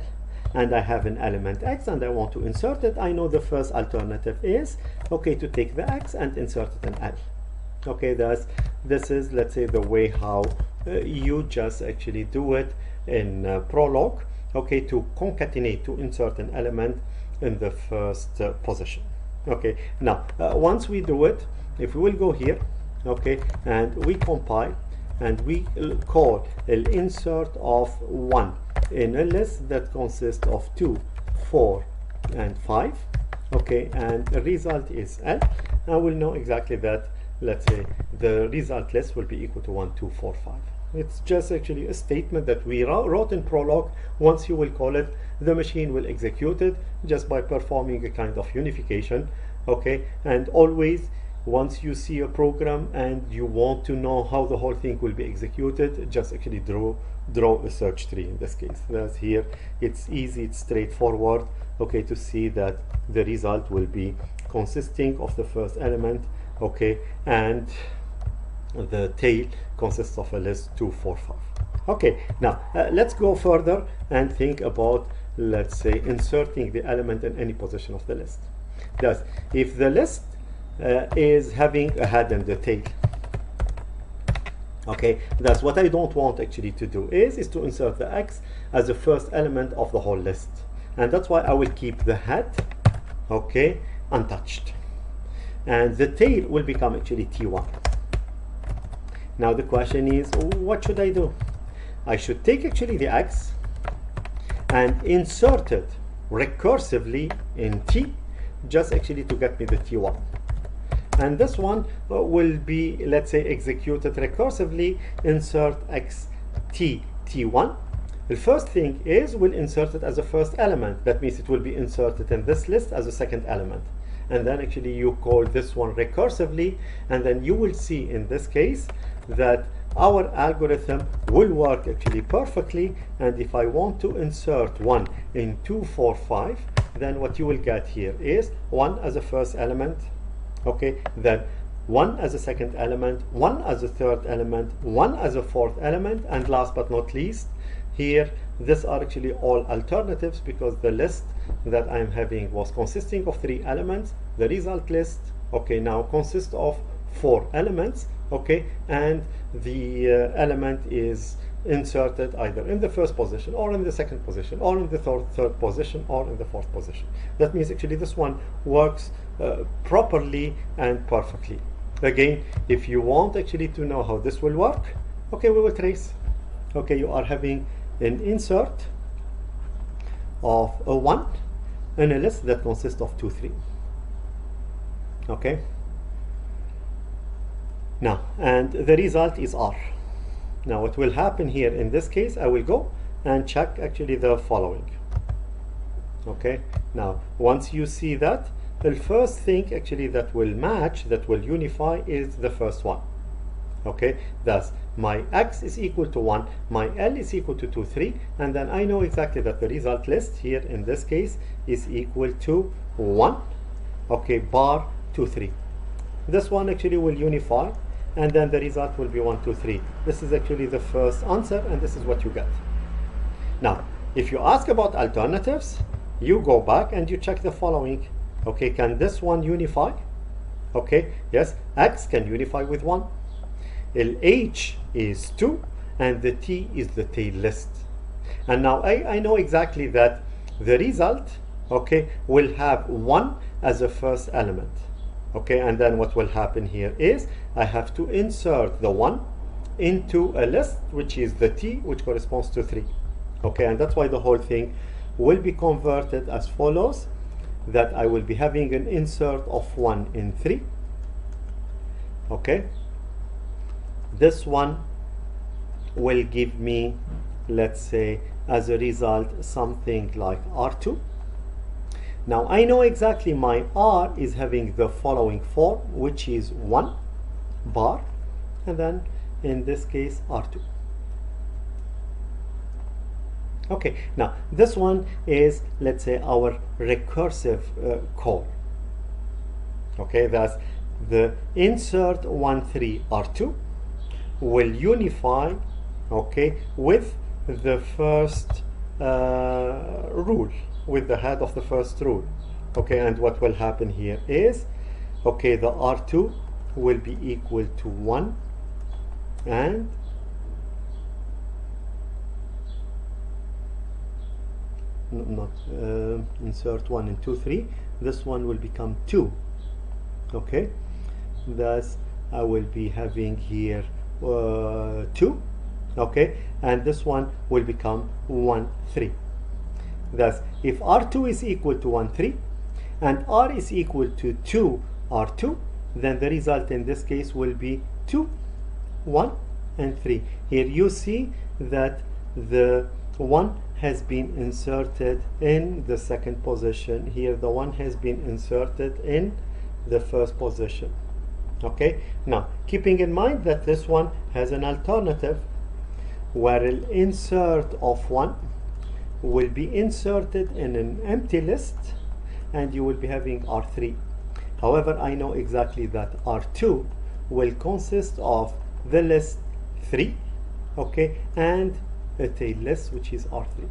and I have an element X and I want to insert it, I know the first alternative is, okay, to take the X and insert it in L. Okay, thus this is, let's say, the way how you just actually do it in Prolog. Okay, to concatenate, to insert an element in the first position. Okay, now once we do it, if we will go here, okay, and we compile and we call an insert of 1 in a list that consists of 2 4 and 5, okay, and the result is L, I will know exactly that, let's say, the result list will be equal to 1 2 4 5. It's just actually a statement that we wrote in Prolog. Once you will call it, the machine will execute it just by performing a kind of unification. Okay, and always once you see a program and you want to know how the whole thing will be executed, just actually draw a search tree in this case. That's here, it's easy, it's straightforward, okay, to see that the result will be consisting of the first element, okay, and the tail consists of a list 2 4 5. Okay, now let's go further and think about, let's say, inserting the element in any position of the list. Thus, if the list is having a head and a tail, okay, that's what I don't want actually to do is to insert the X as the first element of the whole list, and that's why I will keep the head, okay, untouched, and the tail will become actually T1. Now the question is, what should I do? I should take actually the X and insert it recursively in T, just actually to get me the T1. And this one will be, let's say, executed recursively, insert X T T1. The first thing is we'll insert it as a first element. That means it will be inserted in this list as a second element. And then actually you call this one recursively, and then you will see in this case that our algorithm will work actually perfectly. And if I want to insert 1 in 2 4 5, then what you will get here is 1 as a first element, okay, then 1 as a second element, 1 as a third element, 1 as a fourth element, and last but not least, here these are actually all alternatives, because the list that I'm having was consisting of 3 elements. The result list, okay, now consists of 4 elements, okay, and the element is inserted either in the first position or in the second position or in the third position or in the fourth position. That means actually this one works properly and perfectly. Again, if you want actually to know how this will work, okay, we will trace. Okay, you are having an insert of a 1 in a list that consists of 2, 3. Okay, now, and the result is R. Now what will happen here in this case, I will go and check actually the following. Okay, now once you see that, the first thing actually that will match, that will unify, is the first one. Okay, thus my X is equal to 1, my L is equal to 2, 3, and then I know exactly that the result list here in this case is equal to 1, okay, bar 2, 3. This one actually will unify, and then the result will be 1, 2, 3. This is actually the first answer, and this is what you get. Now, if you ask about alternatives, you go back and you check the following. Okay, can this one unify? Okay, yes, X can unify with 1. H is 2, and the T is the tail list. And now I know exactly that the result, okay, will have 1 as a first element. Okay, and then what will happen here is I have to insert the 1 into a list, which is the T, which corresponds to 3. Okay, and that's why the whole thing will be converted as follows, that I will be having an insert of 1 in 3. Okay, this one will give me, let's say, as a result, something like R2. Now I know exactly my R is having the following form, which is 1 bar, and then in this case R2. Okay, now this one is, let's say, our recursive call. Okay, that's the insert 1, 3 R2 will unify, okay, with the first rule, with the head of the first rule. Okay, and what will happen here is, okay, the R2 will be equal to 1, and insert 1 and 2, 3. This one will become 2. Okay, thus I will be having here 2. Okay, and this one will become 1, 3. Thus, if R2 is equal to 1, 3, and R is equal to 2 R2, then the result in this case will be 2, 1, and 3. Here you see that the 1 has been inserted in the second position. Here the 1 has been inserted in the first position. Okay, now keeping in mind that this one has an alternative where an insert of 1 will be inserted in an empty list, and you will be having R3. However, I know exactly that R2 will consist of the list 3, okay, and a tail list, which is R3.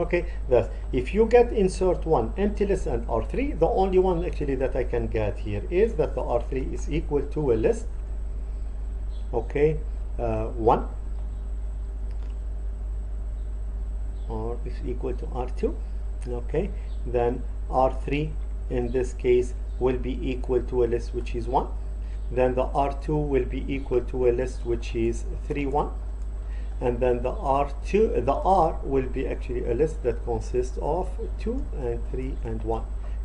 Okay, thus if you get insert 1, empty list, and R3, the only one actually that I can get here is that the R3 is equal to a list, okay, 1, or is equal to R2. Okay, then R3 in this case will be equal to a list which is 1. Then the R2 will be equal to a list which is 3, 1. And then the R2, the R will be actually a list that consists of 2 and 3 and 1.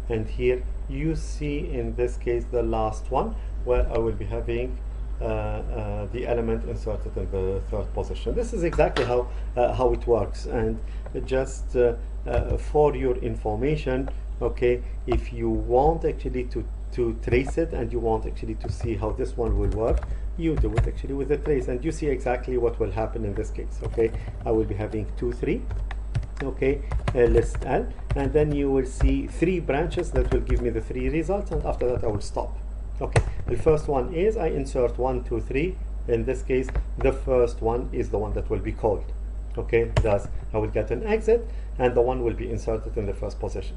And here you see in this case the last one, where I will be having the element inserted in the third position. This is exactly how it works. And just for your information, okay, if you want actually to trace it, and you want actually to see how this one will work, you do it actually with the trace, and you see exactly what will happen in this case. Okay, I will be having 2, 3, okay, list L, and then you will see 3 branches that will give me the 3 results, and after that I will stop. Okay, the first one is I insert 1, 2, 3. In this case, the first one is the one that will be called. Okay, thus I will get an exit, and the 1 will be inserted in the first position.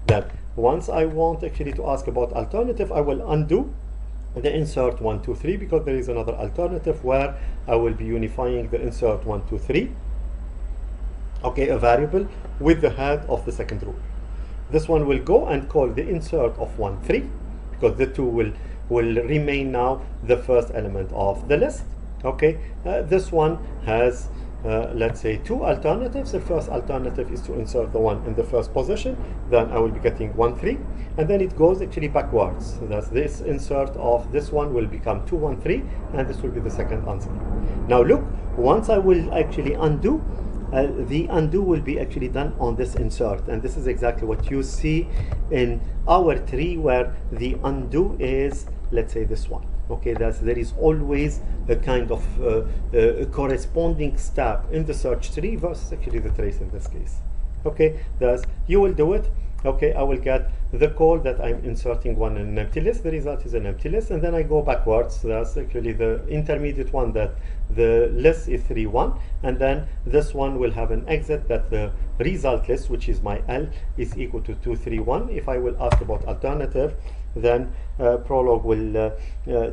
Then once I want actually to ask about alternative, I will undo the insert 1, 2, 3, because there is another alternative where I will be unifying the insert 1, 2, 3, okay, a variable with the head of the second rule. This one will go and call the insert of 1, 3, because the 2 will remain now the first element of the list. Okay, this one has let's say 2 alternatives. The first alternative is to insert the 1 in the first position, then I will be getting 1, 3, and then it goes actually backwards. Thus this insert of this one will become 2, 1, 3, and this will be the second answer. Now look, once I will actually undo, the undo will be actually done on this insert, and this is exactly what you see in our tree, where the undo is, let's say, this one. Okay, there is always a kind of a corresponding step in the search tree versus actually the trace in this case. Okay, thus you will do it. Okay, I will get the call that I'm inserting 1 in an empty list. The result is an empty list, and then I go backwards. That's actually the intermediate one, that the list is 3, 1, and then this one will have an exit that the result list, which is my L, is equal to 2, 3, 1. If I will ask about alternative, then Prolog will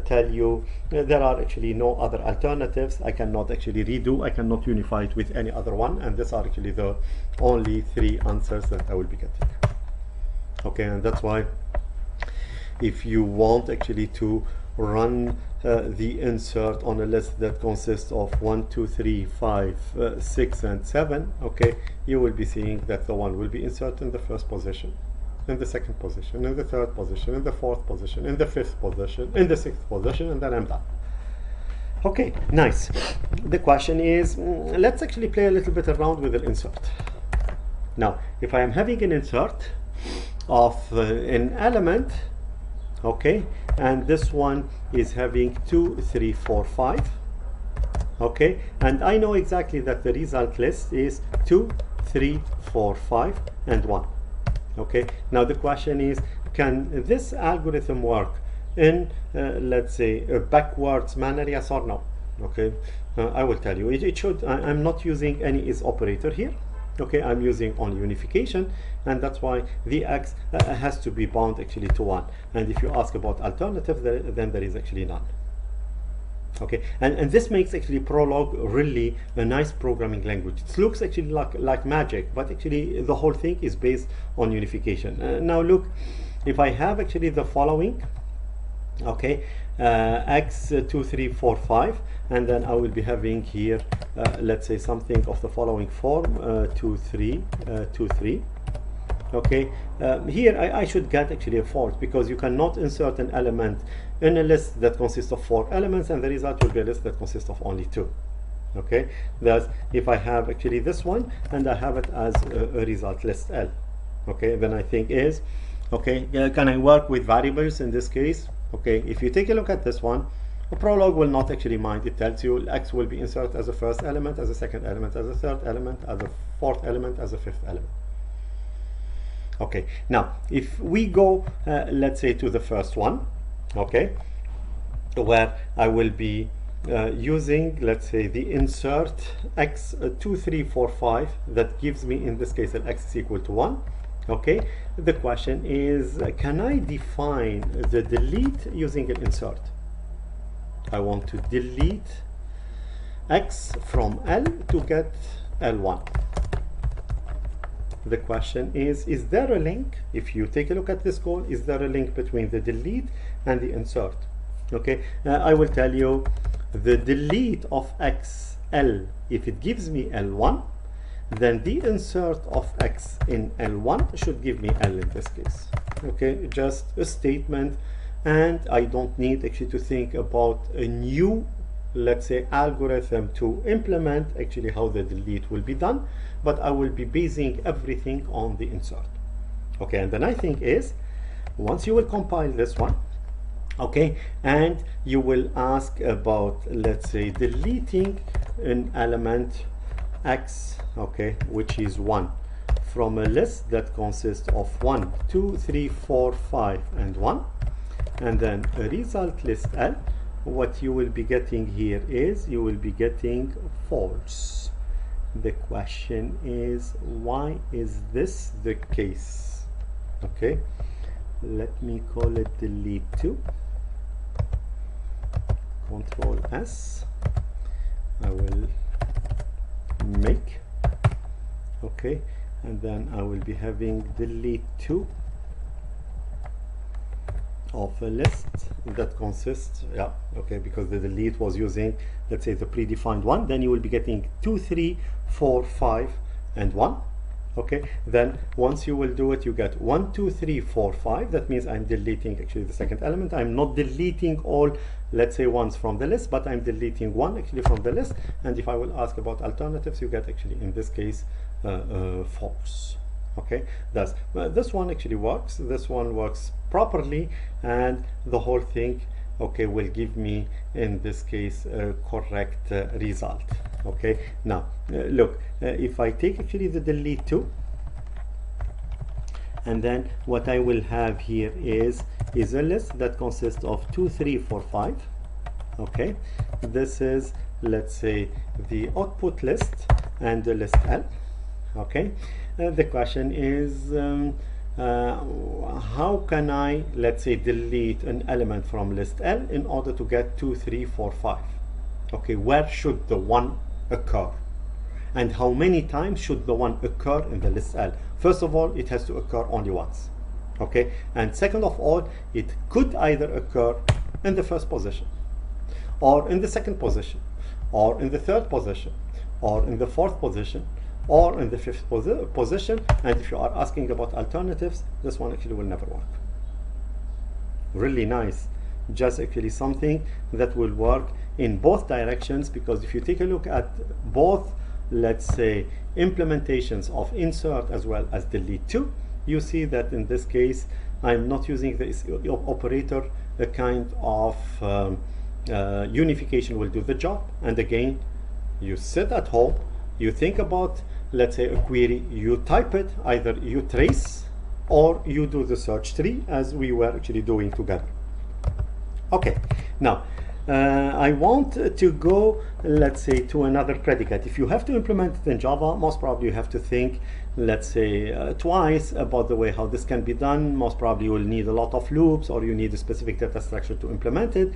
tell you there are actually no other alternatives. I cannot actually redo, I cannot unify it with any other one, and these are actually the only 3 answers that I will be getting. Okay, and that's why if you want actually to run the insert on a list that consists of 1, 2, 3, 5, 6, and 7, okay, you will be seeing that the 1 will be inserted in the first position, in the second position, in the third position, in the fourth position, in the fifth position, in the sixth position, and then I'm done. Okay, nice. The question is, let's actually play a little bit around with the insert. Now, if I am having an insert of an element, okay, and this one is having 2, 3, 4, 5, okay, and I know exactly that the result list is 2, 3, 4, 5, and 1. Okay, now the question is, can this algorithm work in let's say a backwards manner, yes or no? Okay, I will tell you it should. I'm not using any is operator here. Okay, I'm using only unification, and that's why the x has to be bound actually to 1, and if you ask about alternative, then there is actually none. Okay, and this makes actually Prolog really a nice programming language. It looks actually like magic, but actually the whole thing is based on unification. Now look, if I have actually the following, okay, x 2, 3, 4, 5, and then I will be having here let's say something of the following form, 2, 3, 2, 3. Okay, here I should get actually a false, because you cannot insert an element in a list that consists of 4 elements, and the result will be a list that consists of only 2. Okay, thus if I have actually this one and I have it as a result list L, okay, then I think is, okay, can I work with variables in this case? Okay, if you take a look at this one, Prolog will not actually mind. It tells you x will be inserted as a first element, as a second element, as a third element, as a fourth element, as a fifth element. Okay, now if we go let's say to the first one, okay, where I will be using, let's say, the insert x 2, 3, 4, 5, that gives me in this case that x is equal to 1. Okay, the question is, can I define the delete using an insert? I want to delete x from L to get L1. The question is there a link? If you take a look at this code, is there a link between the delete and the insert? Okay, I will tell you, the delete of x L, if it gives me L1, then the insert of x in L1 should give me L in this case. Okay, just a statement, and I don't need actually to think about a new, let's say, algorithm to implement actually how the delete will be done, but I will be basing everything on the insert. Okay, and the nice thing is, once you will compile this one, okay, and you will ask about, let's say, deleting an element x, okay, which is 1, from a list that consists of 1, 2, 3, 4, 5, and 1, and then a result list L, what you will be getting here is you will be getting false. The question is, why is this the case? Okay, let me call it delete 2, Control S, I will make, okay, and then I will be having delete 2 of a list that consists, yeah, okay, because the delete was using, let's say, the predefined one, then you will be getting 2, 3, 4, 5 and 1. Okay, then once you will do it, you get 1, 2, 3, 4, 5. That means I'm deleting actually the second element. I'm not deleting all, let's say, ones from the list, but I'm deleting one actually from the list. And if I will ask about alternatives, you get actually in this case false. Okay, that's this one actually works. This one works properly, and the whole thing, okay, will give me in this case a correct result. Okay, now look, if I take actually the delete 2, and then what I will have here is a list that consists of 2, 3, 4, 5. Okay, this is, let's say, the output list and the list L. Okay, the question is, how can I, let's say, delete an element from list L in order to get 2, 3, 4, 5? Okay, where should the 1 occur? And how many times should the 1 occur in the list L? First of all, it has to occur only once. Okay, and second of all, it could either occur in the first position, or in the second position, or in the third position, or in the fourth position, or in the fifth position. And if you are asking about alternatives, this one actually will never work. Really nice, just actually something that will work in both directions, because if you take a look at both, let's say, implementations of insert as well as delete 2, you see that in this case I'm not using this operator. A kind of unification will do the job. And again, you sit at home, you think about, let's say, a query, you type it, either you trace or you do the search tree as we were actually doing together. Okay, now I want to go, let's say, to another predicate. If you have to implement it in Java, most probably you have to think, let's say, twice about the way how this can be done. Most probably you will need a lot of loops, or you need a specific data structure to implement it.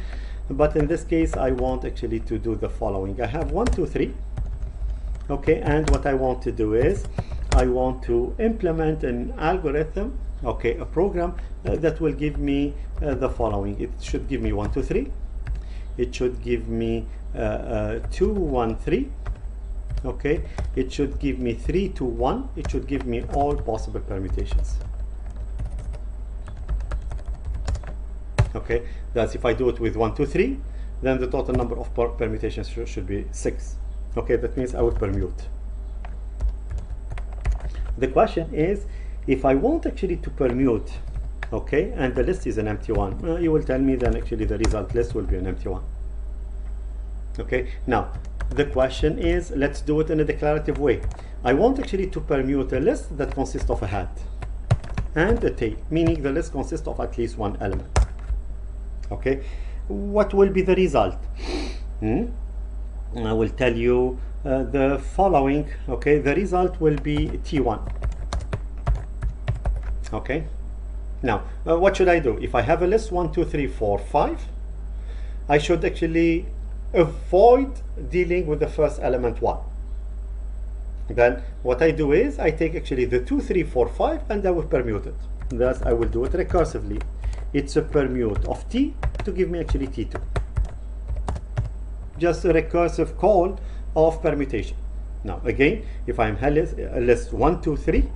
But in this case, I want actually to do the following. I have 1, 2, 3. Okay, and what I want to do is I want to implement an algorithm, okay, a program that will give me the following. It should give me 1, 2, 3. It should give me 2, 1, 3. Okay, it should give me 3, 2, 1. It should give me all possible permutations. Okay, that's if I do it with 1, 2, 3, then the total number of permutations should be 6. Okay, that means I would permute. The question is, if I want actually to permute, okay, and the list is an empty one, you will tell me then actually the result list will be an empty one. Okay, now the question is, let's do it in a declarative way. I want actually to permute a list that consists of a head and a tail, meaning the list consists of at least one element. Okay, what will be the result? I will tell you the following. Okay, the result will be T1. Okay, now what should I do? If I have a list 1, 2, 3, 4, 5, I should actually avoid dealing with the first element 1. Then what I do is I take actually the 2, 3, 4, 5 and I will permute it. Thus I will do it recursively. It's a permute of T to give me actually T2. Just a recursive call of permutation. Now again, if I'm a list 1, 2, 3,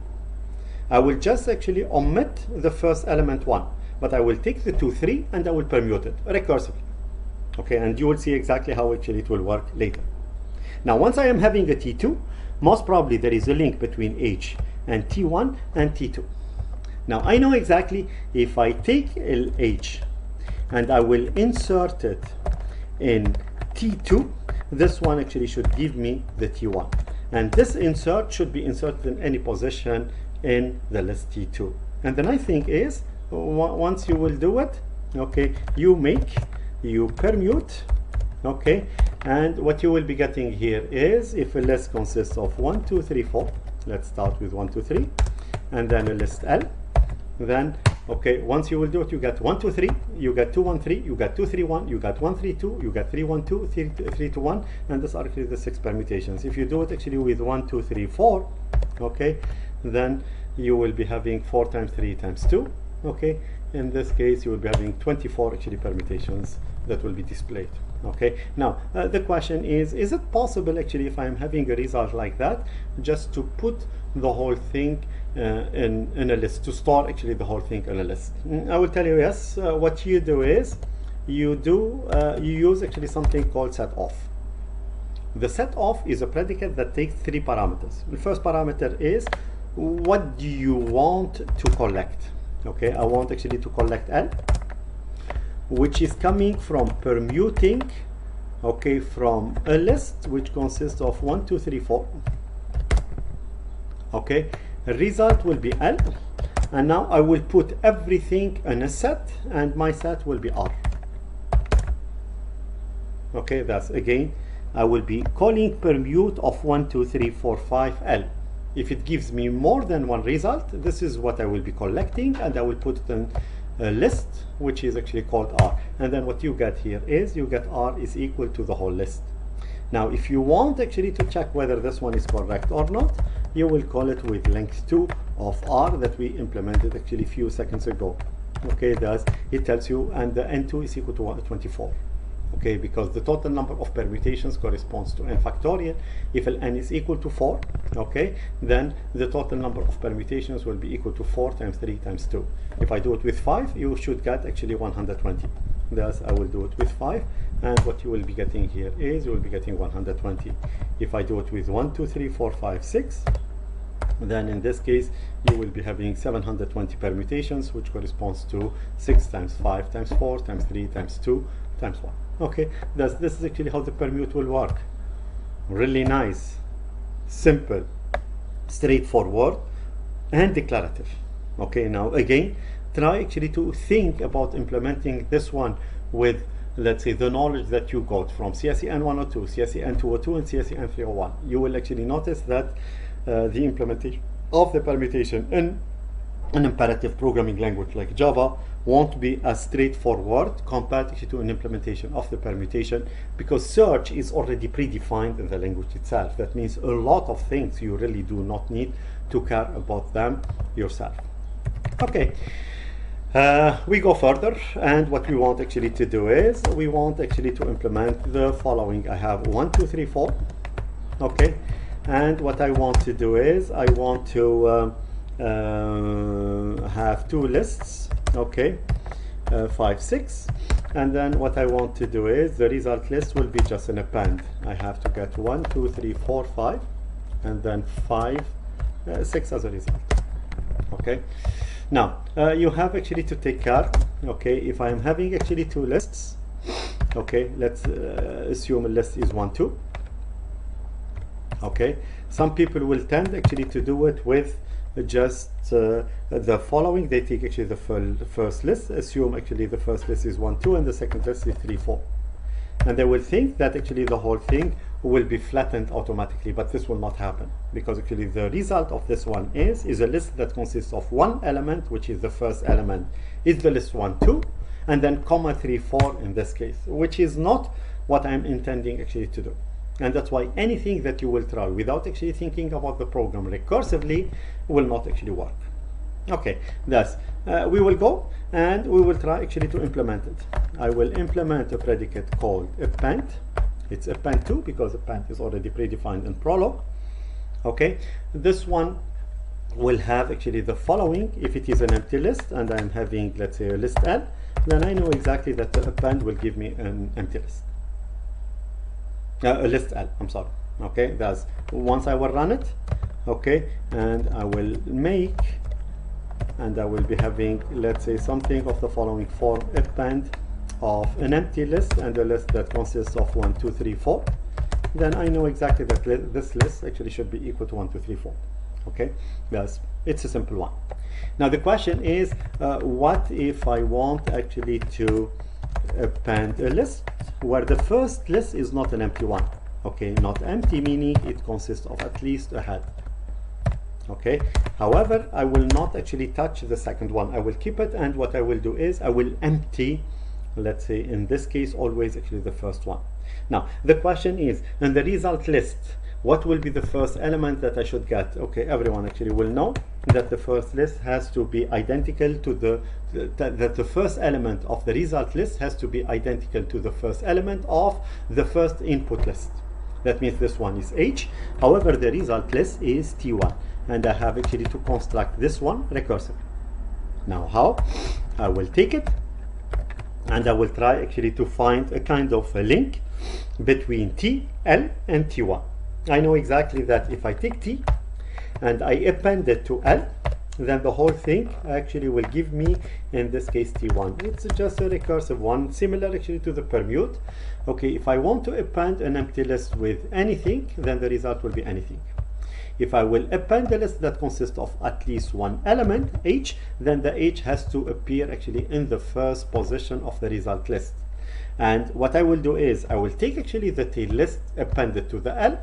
I will just actually omit the first element 1, but I will take the 2, 3 and I will permute it recursively. Okay, and you will see exactly how actually it will work later. Now once I am having a T2, most probably there is a link between H and T1 and T2. Now I know exactly if I take H and I will insert it in T2, this one actually should give me the T1, and this insert should be inserted in any position in the list T2. And the nice thing is, once you will do it, okay, you permute, Okay, and what you will be getting here is, if a list consists of 1 2 3 4, let's start with 1 2 3, and then a list L, then okay, once you will do it, you get 1 2 3, you get 2 1 3, you get 2 3 1, you get 1 3 2, you get 3 1 2, 3 2 1, and these are actually the 6 permutations. If you do it actually with 1 2 3 4, okay, then you will be having 4 times 3 times 2. Okay, in this case you will be having 24 actually permutations that will be displayed. Okay, now the question is it possible actually, if I'm having a result like that, just to put the whole thing in a list, to store actually the whole thing in a list? I will tell you yes. What you do is you use actually something called set off. The set off is a predicate that takes 3 parameters. The first parameter is, what do you want to collect? Okay, I want actually to collect L, which is coming from permuting, okay, from a list which consists of 1 2 3 4. Okay, the result will be L, and now I will put everything in a set, and my set will be R. Okay, that's again, I will be calling permute of 1 2 3 4 5 L. If it gives me more than one result, this is what I will be collecting, and I will put it in a list which is actually called R. And then what you get here is, you get R is equal to the whole list. Now if you want actually to check whether this one is correct or not, you will call it with length 2 of R that we implemented actually a few seconds ago. Okay, it tells you, and the N2 is equal to 24. Okay, because the total number of permutations corresponds to n factorial. If n is equal to 4, okay, then the total number of permutations will be equal to 4 times 3 times 2. If I do it with 5, you should get actually 120. Thus I will do it with 5, and what you will be getting here is, you will be getting 120. If I do it with 1 2 3 4 5 6, then in this case you will be having 720 permutations, which corresponds to 6 times 5 times 4 times 3 times 2 times 1. Okay, this is actually how the permute will work. Really nice, simple, straightforward, and declarative. Okay, now again, try actually to think about implementing this one with, let's say, the knowledge that you got from CSEN403, CSEN202, and CSEN301. You will actually notice that the implementation of the permutation in an imperative programming language like Java won't be as straightforward compared to an implementation of the permutation, because search is already predefined in the language itself. That means a lot of things you really do not need to care about them yourself. Okay, we go further, and what we want actually to do is, we want actually to implement the following. I have 1 2 3 4. Okay, and what I want to do is, I want to have 2 lists, okay, 5 6, and then what I want to do is, the result list will be just an append. I have to get 1 2 3 4 5, and then 5 6 as a result. Okay, now you have actually to take care. Okay, if I am having actually 2 lists, okay, let's assume a list is 1 2. Okay, some people will tend actually to do it with just the following. They take actually the first list, assume actually the first list is 1 2, and the second list is 3 4, and they will think that actually the whole thing will be flattened automatically, but this will not happen, because actually the result of this one is a list that consists of one element, which is the first element is the list 1 2, and then comma 3 4 in this case, which is not what I'm intending actually to do. And that's why anything that you will try without actually thinking about the program recursively will not actually work. Okay, thus we will go and we will try actually to implement it. I will implement a predicate called append. It's append 2 because append is already predefined in Prolog. Okay, this one will have actually the following. If it is an empty list and I'm having, let's say, a list L, then I know exactly that the append will give me an empty list. A list L, I'm sorry. Okay, that's once I will run it. Okay, and I will make, and I will be having, let's say, something of the following form: append of an empty list and a list that consists of 1 2 3 4. Then I know exactly that this list actually should be equal to 1 2 3 4. Okay, yes, it's a simple one. Now the question is, what if I want actually to append a list where the first list is not an empty one. Okay, not empty meaning it consists of at least a head. Okay, however, I will not actually touch the second one. I will keep it, and what I will do is I will empty, let's say in this case, always actually the first one. Now the question is, in the result list, what will be the first element that I should get? Okay, everyone actually will know that the first list has to be identical to the first element of the result list has to be identical to the first element of the first input list. That means this one is H, however the result list is T1, and I have actually to construct this one recursively. Now how? I will take it and I will try actually to find a kind of a link between T, L and T1. I know exactly that if I take T and I append it to L, then the whole thing actually will give me, in this case, T1. It's just a recursive one, similar actually to the permute. Okay, if I want to append an empty list with anything, then the result will be anything. If I will append a list that consists of at least one element, H, then the H has to appear actually in the first position of the result list. And what I will do is I will take actually the tail list, append it to the L,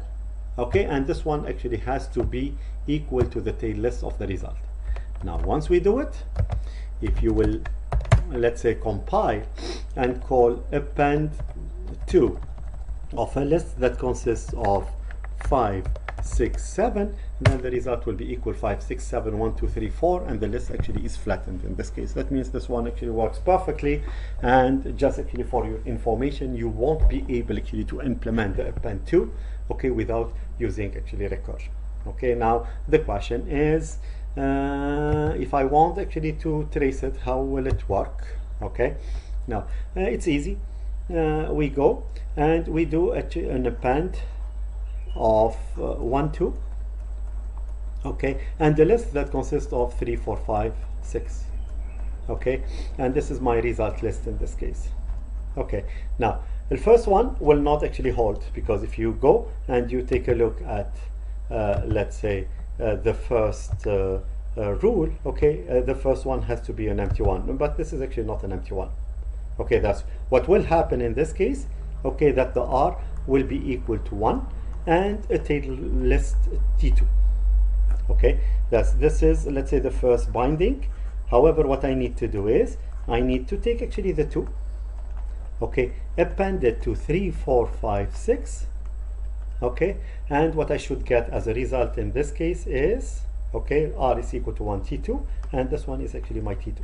okay, and this one actually has to be equal to the tail list of the result. Now once we do it, if you will, let's say, compile and call append to of a list that consists of 5, 6, 7, then the result will be equal 5, 6, 7, 1, 2, 3, 4, and the list actually is flattened in this case. That means this one actually works perfectly, and just actually for your information, you won't be able actually to implement the append to, okay, without using actually recursion. Okay, now the question is, if I want actually to trace it, how will it work? Okay, now it's easy. We go and we do actually an append of 1, 2, okay, and the list that consists of 3, 4, 5, 6, okay, and this is my result list in this case. Okay, now the first one will not actually hold, because if you go and you take a look at let's say the first rule, okay, the first one has to be an empty one, but this is actually not an empty one. Okay, that's what will happen in this case. Okay, that the R will be equal to 1 and a tail list T2. Okay, this is, let's say, the first binding. However, what I need to do is I need to take actually the 2, okay, append it to 3, 4, 5, 6, okay, and what I should get as a result in this case is, okay, R is equal to 1 T2, and this one is actually my T2.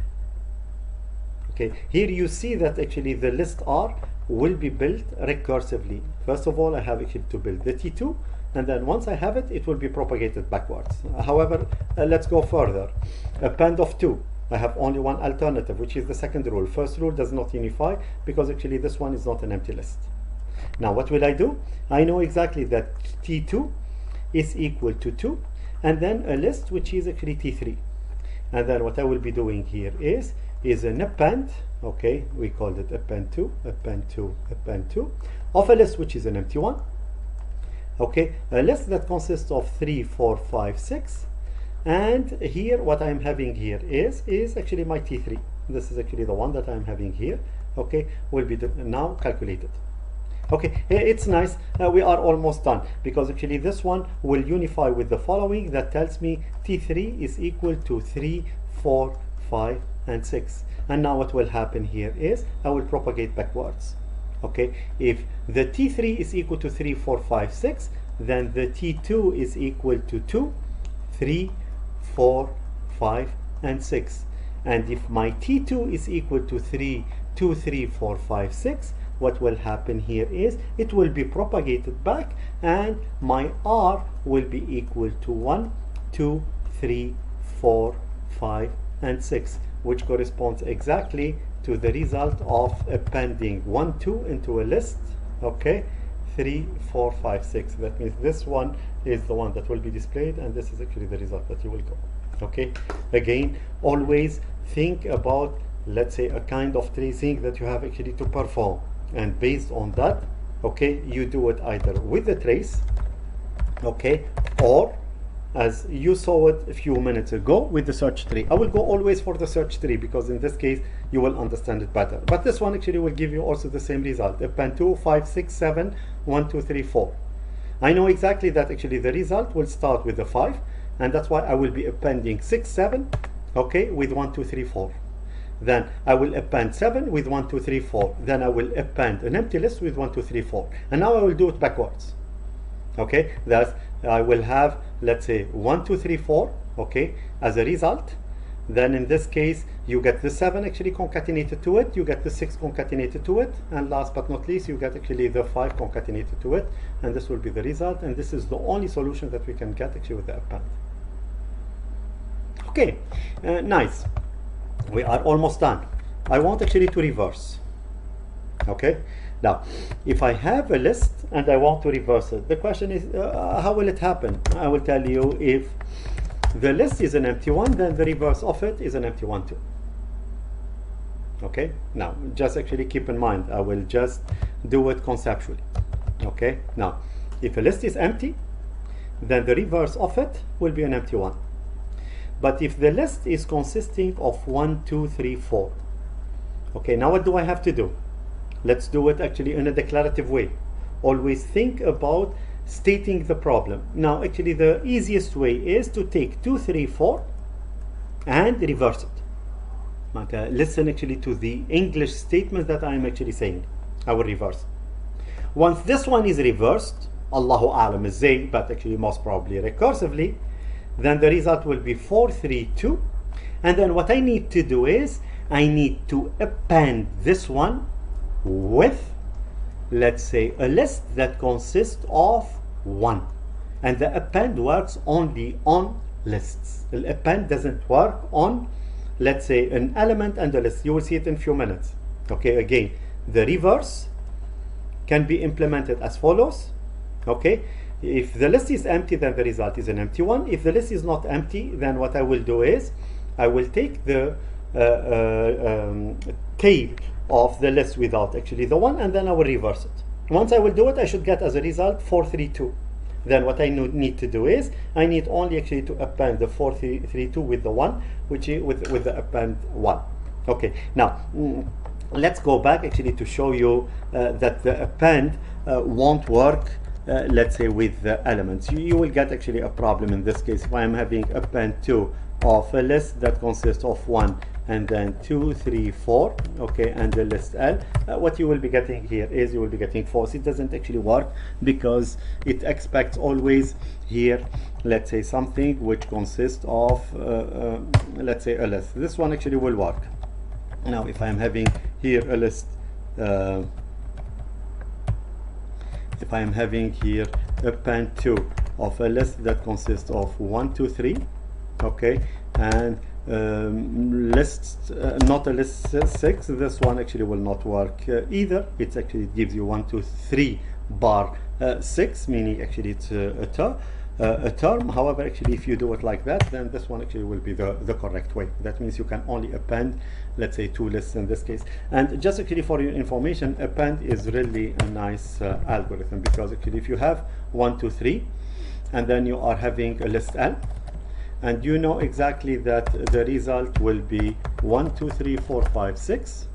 Okay, here you see that actually the list R will be built recursively. First of all, I have actually to build the T2, and then once I have it, it will be propagated backwards. However, let's go further. Append of 2. I have only one alternative, which is the second rule. First rule does not unify, because actually this one is not an empty list. Now what will I do? I know exactly that T2 is equal to 2, and then a list which is actually T3. And then what I will be doing here is an append, okay, we called it append to, of a list which is an empty one. Okay, a list that consists of 3, 4, 5, 6, and here what I'm having here is actually my T3. This is actually the one that I'm having here. Okay, will be now calculated. Okay, it's nice. We are almost done, because actually this one will unify with the following that tells me T3 is equal to 3, 4, 5, and 6. And now what will happen here is I will propagate backwards. Okay, if the T3 is equal to 3, 4, 5, 6, then the T2 is equal to 2, 3, 4, 5, and 6. And if my T2 is equal to 3, 2, 3, 4, 5, 6, what will happen here is it will be propagated back, and my R will be equal to 1, 2, 3, 4, 5, and 6, which corresponds exactly to the result of appending 1, 2 into a list. Okay, 3, 4, 5, 6. That means this one is the one that will be displayed, and this is actually the result that you will go. Okay, again, always think about, let's say, a kind of tracing that you have actually to perform, and based on that, okay, you do it either with the trace, okay, or as you saw it a few minutes ago with the search tree. I will go always for the search tree because in this case you will understand it better. But this one actually will give you also the same result. Append 2, 5, 6, 7, 1, 2, 3, 4. I know exactly that actually the result will start with the 5, and that's why I will be appending 6, 7, okay, with 1, 2, 3, 4. Then I will append 7 with 1, 2, 3, 4. Then I will append an empty list with 1, 2, 3, 4. And now I will do it backwards. Okay, that's I will have, let's say, 1, 2, 3, 4, okay, as a result. Then in this case you get the 7 actually concatenated to it, you get the 6 concatenated to it, and last but not least you get actually the 5 concatenated to it, and this will be the result. And this is the only solution that we can get actually with the append. Okay, nice. We are almost done. I want actually to reverse. Okay, now if I have a list and I want to reverse it, the question is how will it happen? I will tell you, if the list is an empty one, then the reverse of it is an empty one too. Okay, now just actually keep in mind, I will just do it conceptually. Okay, now if a list is empty, then the reverse of it will be an empty one. But if the list is consisting of 1, 2, 3, 4, okay, now what do I have to do? Let's do it actually in a declarative way. Always think about stating the problem. Now actually the easiest way is to take 2, 3, 4 and reverse it. Listen actually to the English statement that I'm actually saying. I will reverse. Once this one is reversed, Allahu A'lam is Zay, but actually most probably recursively, then the result will be 4, 3, 2. And then what I need to do is I need to append this one with, let's say, a list that consists of 1. And the append works only on lists. The append doesn't work on, let's say, an element and a list. You will see it in a few minutes. Okay, again, the reverse can be implemented as follows. Okay, if the list is empty, then the result is an empty one. If the list is not empty, then what I will do is I will take the tail of the list without actually the 1, and then I will reverse it. Once I will do it, I should get as a result 4, 3, 2. Then what I need to do is I need only actually to append the 4, 3, 2 with the 1, which is with the append 1. Okay, now let's go back actually to show you that the append won't work, let's say, with the elements. You will get actually a problem in this case. If I am having append 2 of a list that consists of 1 and then 2, 3, 4, okay, and the list L, what you will be getting here is you will be getting false. It doesn't actually work because it expects always here, let's say, something which consists of let's say a list. This one actually will work. Now if I am having here a list, if I am having here append 2 of a list that consists of 1, 2, 3, okay, and lists, not a list 6, this one actually will not work either. It actually gives you 1, 2, 3 bar 6, meaning actually it's a term. However, actually if you do it like that, then this one actually will be the correct way. That means you can only append, let's say, 2 lists in this case. And just actually for your information, append is really a nice algorithm, because actually if you have 1, 2, 3 and then you are having a list L, and you know exactly that the result will be 1, 2, 3, 4, 5, 6,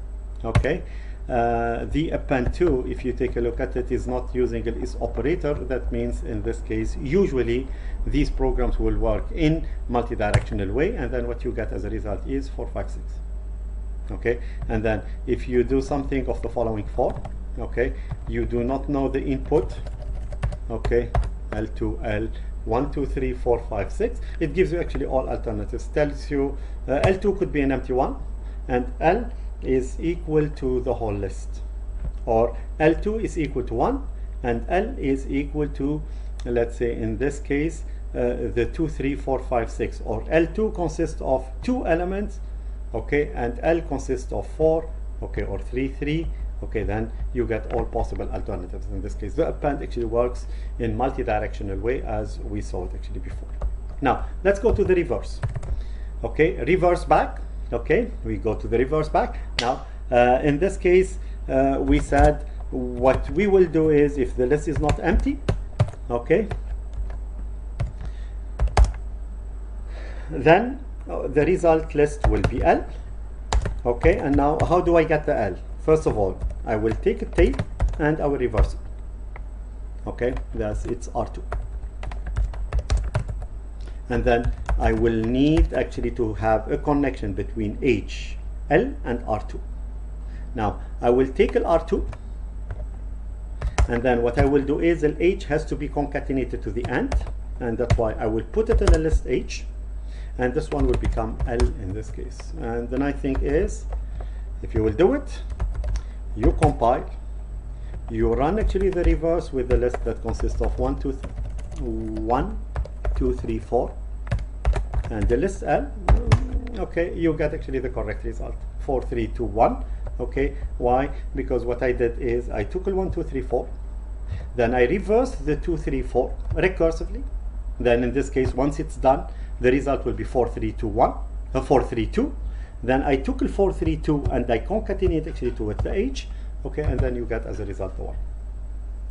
okay, the append 2, if you take a look at it, is not using an is operator. That means in this case usually these programs will work in multi-directional way, and then what you get as a result is 4, 5, 6. Okay, and then if you do something of the following form, okay, you do not know the input, okay, L2, L 1, 2, 3, 4, 5, 6. It gives you actually all alternatives. Tells you L2 could be an empty one, and L is equal to the whole list, or L2 is equal to 1 and L is equal to, let's say in this case, the 2, 3, 4, 5, 6, or L2 consists of 2 elements, okay, and L consists of 4, okay, or 3, 3. Okay, then you get all possible alternatives. In this case, the append actually works in multi-directional way, as we saw it actually before. Now let's go to the reverse. Okay, reverse back. Okay, we go to the reverse back. Now in this case, we said what we will do is, if the list is not empty, okay, then the result list will be L. Okay, and now how do I get the L? First of all, I will take a tail and I will reverse it. Okay, it's R2. And then I will need actually to have a connection between H, L and R2. Now I will take L R2, and then what I will do is L H has to be concatenated to the end, and that's why I will put it in the list H, and this one will become L in this case. And the nice thing is, if you will do it, you compile, you run actually the reverse with the list that consists of 1, 2, 3, 4, and the list L. Okay, you get actually the correct result, 4, 3, 2, 1. Okay, why? Because what I did is I took 1, 2, 3, 4, then I reversed the 2, 3, 4 recursively. Then in this case, once it's done, the result will be 4, 3, 2, 1, 4, 3, 2. Then I took 4, 3, 2 and I concatenate actually to it the H. Okay, and then you get as a result the 1.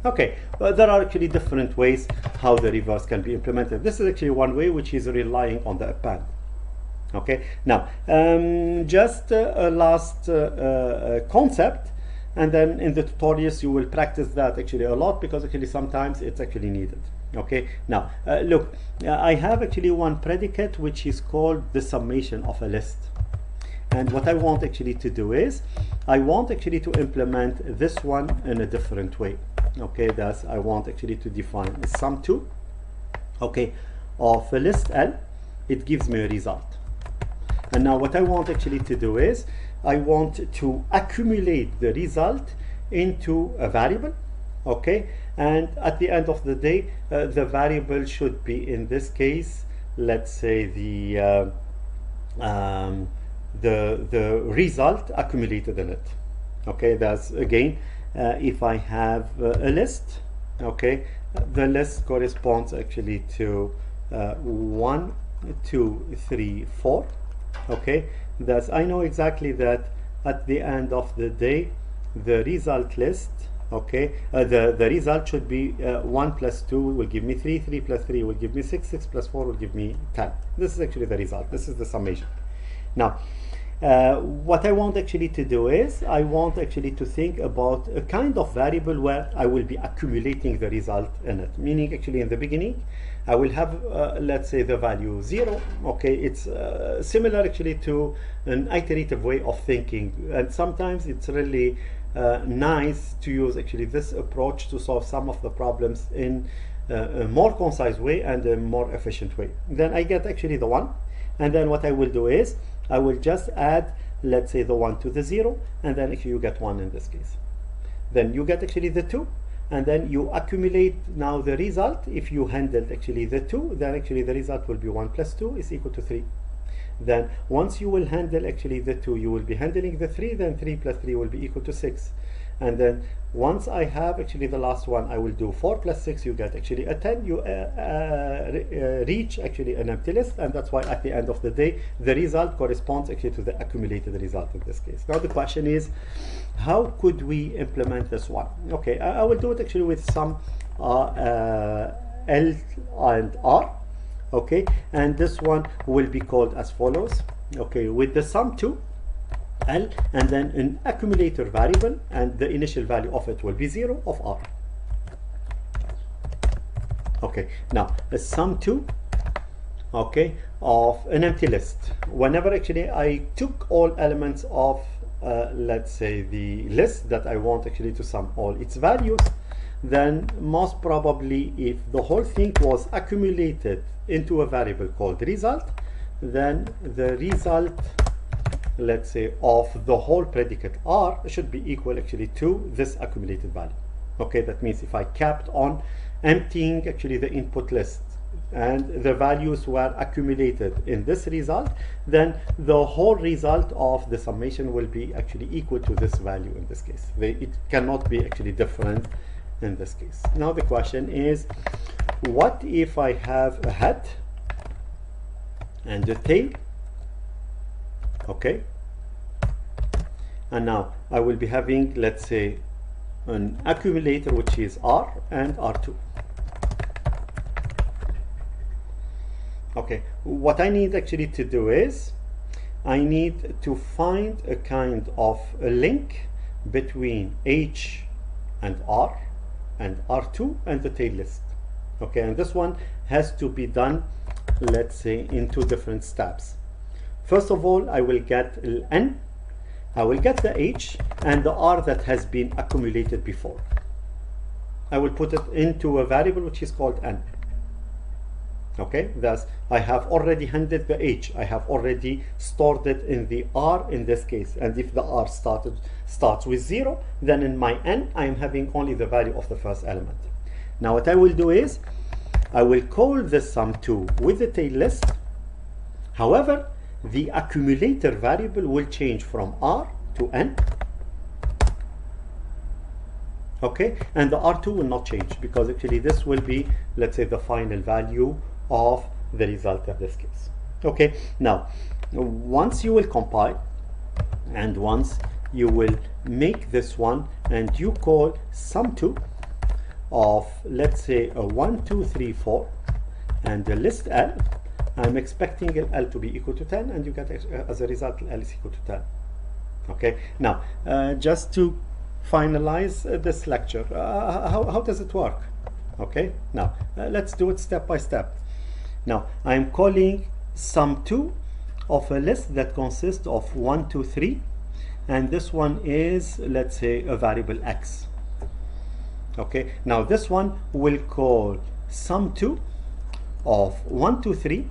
Okay, there are actually different ways how the reverse can be implemented. This is actually one way, which is relying on the append. Okay, now just a last concept, and then in the tutorials you will practice that actually a lot, because actually sometimes it's actually needed. Okay, now look, I have actually one predicate which is called the summation of a list. And what I want actually to do is, I want actually to implement this one in a different way. Okay, that's, I want actually to define a sum2, okay, of a list L. It gives me a result. And now what I want actually to do is, I want to accumulate the result into a variable. Okay, and at the end of the day, the variable should be, in this case, let's say the result accumulated in it. Okay, that's again, if I have a list, okay, the list corresponds actually to 1, 2, 3, 4. Okay, that's, I know exactly that at the end of the day, the result list, okay, the result should be 1 plus 2 will give me 3, 3 plus 3 will give me 6, 6 plus 4 will give me 10. This is actually the result. This is the summation. Now what I want actually to do is, I want actually to think about a kind of variable where I will be accumulating the result in it, meaning actually in the beginning I will have let's say the value 0. Okay, it's similar actually to an iterative way of thinking, and sometimes it's really nice to use actually this approach to solve some of the problems in a more concise way and a more efficient way. Then I get actually the 1, and then what I will do is I will just add, let's say, the 1 to the 0, and then actually you get 1 in this case. Then you get actually the 2, and then you accumulate now the result. If you handled actually the 2, then actually the result will be 1 plus 2 is equal to 3. Then once you will handle actually the 2, you will be handling the 3, then 3 plus 3 will be equal to 6. And then once I have actually the last one, I will do 4 plus 6, you get actually a 10. You reach actually an empty list, and that's why at the end of the day, the result corresponds actually to the accumulated result in this case. Now the question is, how could we implement this one? Okay, I will do it actually with some L and R. Okay, and this one will be called as follows. Okay, with the sum2 L, and then an accumulator variable, and the initial value of it will be 0 of R. Okay, now a sum2, okay, of an empty list. Whenever actually I took all elements of let's say the list that I want actually to sum all its values, then most probably if the whole thing was accumulated into a variable called result, then the result, let's say, of the whole predicate R should be equal actually to this accumulated value. Okay, that means if I kept on emptying actually the input list and the values were accumulated in this result, then the whole result of the summation will be actually equal to this value in this case. It cannot be actually different in this case. Now the question is, what if I have a head and a tail? Okay, and now I will be having, let's say, an accumulator which is R and R2. Okay, what I need actually to do is I need to find a kind of a link between H and R and R2 and the tail list. Okay, and this one has to be done, let's say, in two different steps. First of all, I will get N, I will get the H and the R that has been accumulated before. I will put it into a variable which is called N. Okay, thus I have already handed the H, I have already stored it in the R in this case, and if the R starts with 0, then in my N I am having only the value of the first element. Now what I will do is I will call the sum2 with the tail list. However, the accumulator variable will change from R to N. Okay, and the R2 will not change because actually this will be, let's say, the final value of the result in this case. Okay, now once you will compile and once you will make this one and you call sum2 of, let's say, a 1 2 3 4 and the list L, I'm expecting L to be equal to 10, and you get as a result L is equal to 10. Okay, now just to finalize this lecture, how does it work? Okay, now let's do it step by step. Now I'm calling sum2 of a list that consists of 1 2 3, and this one is, let's say, a variable x. Okay, now this one will call sum2 of 1 2 3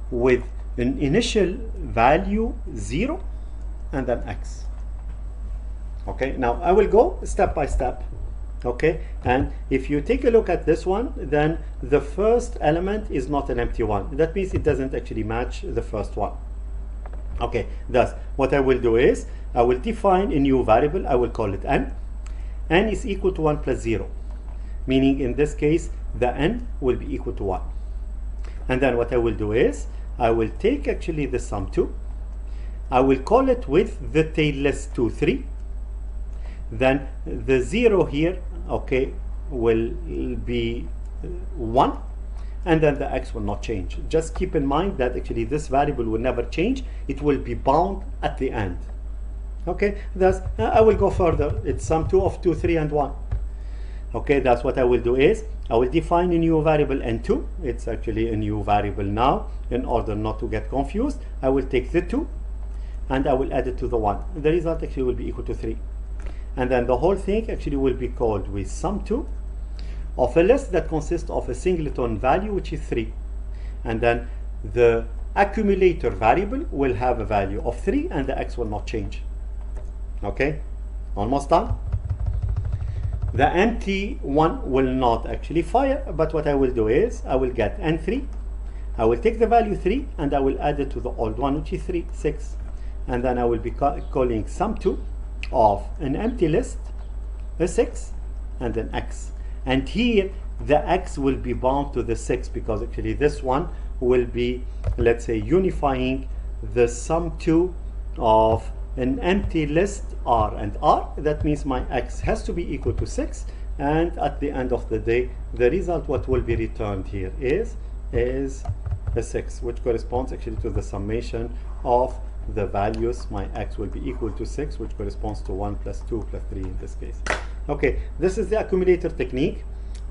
with an initial value 0 and then x. Okay, now I will go step by step. Okay, and if you take a look at this one, then the first element is not an empty one. That means it doesn't actually match the first one. Okay, thus what I will do is I will define a new variable. I will call it n. N is equal to 1 plus 0, meaning in this case the n will be equal to 1. And then what I will do is I will take actually the sum2, I will call it with the tail list 2 3, then the 0 here, okay, will be 1, and then the x will not change. Just keep in mind that actually this variable will never change, it will be bound at the end. Okay, thus I will go further. It's sum2 of 2 3 and 1. Okay, that's what I will do is I will define a new variable n2. It's actually a new variable now. In order not to get confused, I will take the 2 and I will add it to the 1. The result actually will be equal to 3. And then the whole thing actually will be called with sum2 of a list that consists of a singleton value, which is 3. And then the accumulator variable will have a value of 3 and the x will not change. Okay, almost done. The empty one will not actually fire, but what I will do is I will get n3, I will take the value 3 and I will add it to the old one, which is 3 6, and then I will be calling sum2 of an empty list, a 6 and an x, and here the x will be bound to the 6 because actually this one will be, let's say, unifying the sum2 of an empty list R and R. That means my x has to be equal to 6, and at the end of the day the result what will be returned here is a 6, which corresponds actually to the summation of the values. My x will be equal to 6, which corresponds to 1 plus 2 plus 3 in this case. Okay, this is the accumulator technique.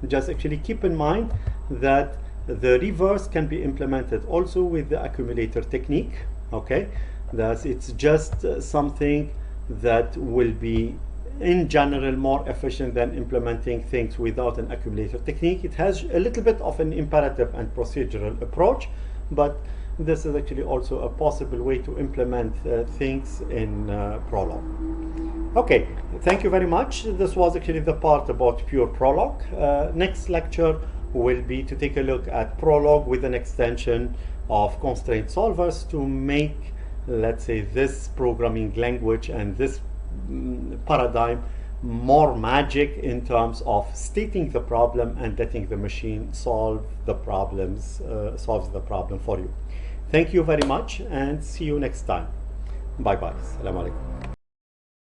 Just actually keep in mind that the reverse can be implemented also with the accumulator technique. Okay, thus it's just something that will be in general more efficient than implementing things without an accumulator technique. It has a little bit of an imperative and procedural approach, but this is actually also a possible way to implement things in Prolog. Okay, thank you very much. This was actually the part about pure Prolog. Next lecture will be to take a look at Prolog with an extension of constraint solvers to make, let's say, this programming language and this paradigm more magic in terms of stating the problem and letting the machine solves the problem for you. Thank you very much and see you next time. Bye bye. Assalamu alaikum.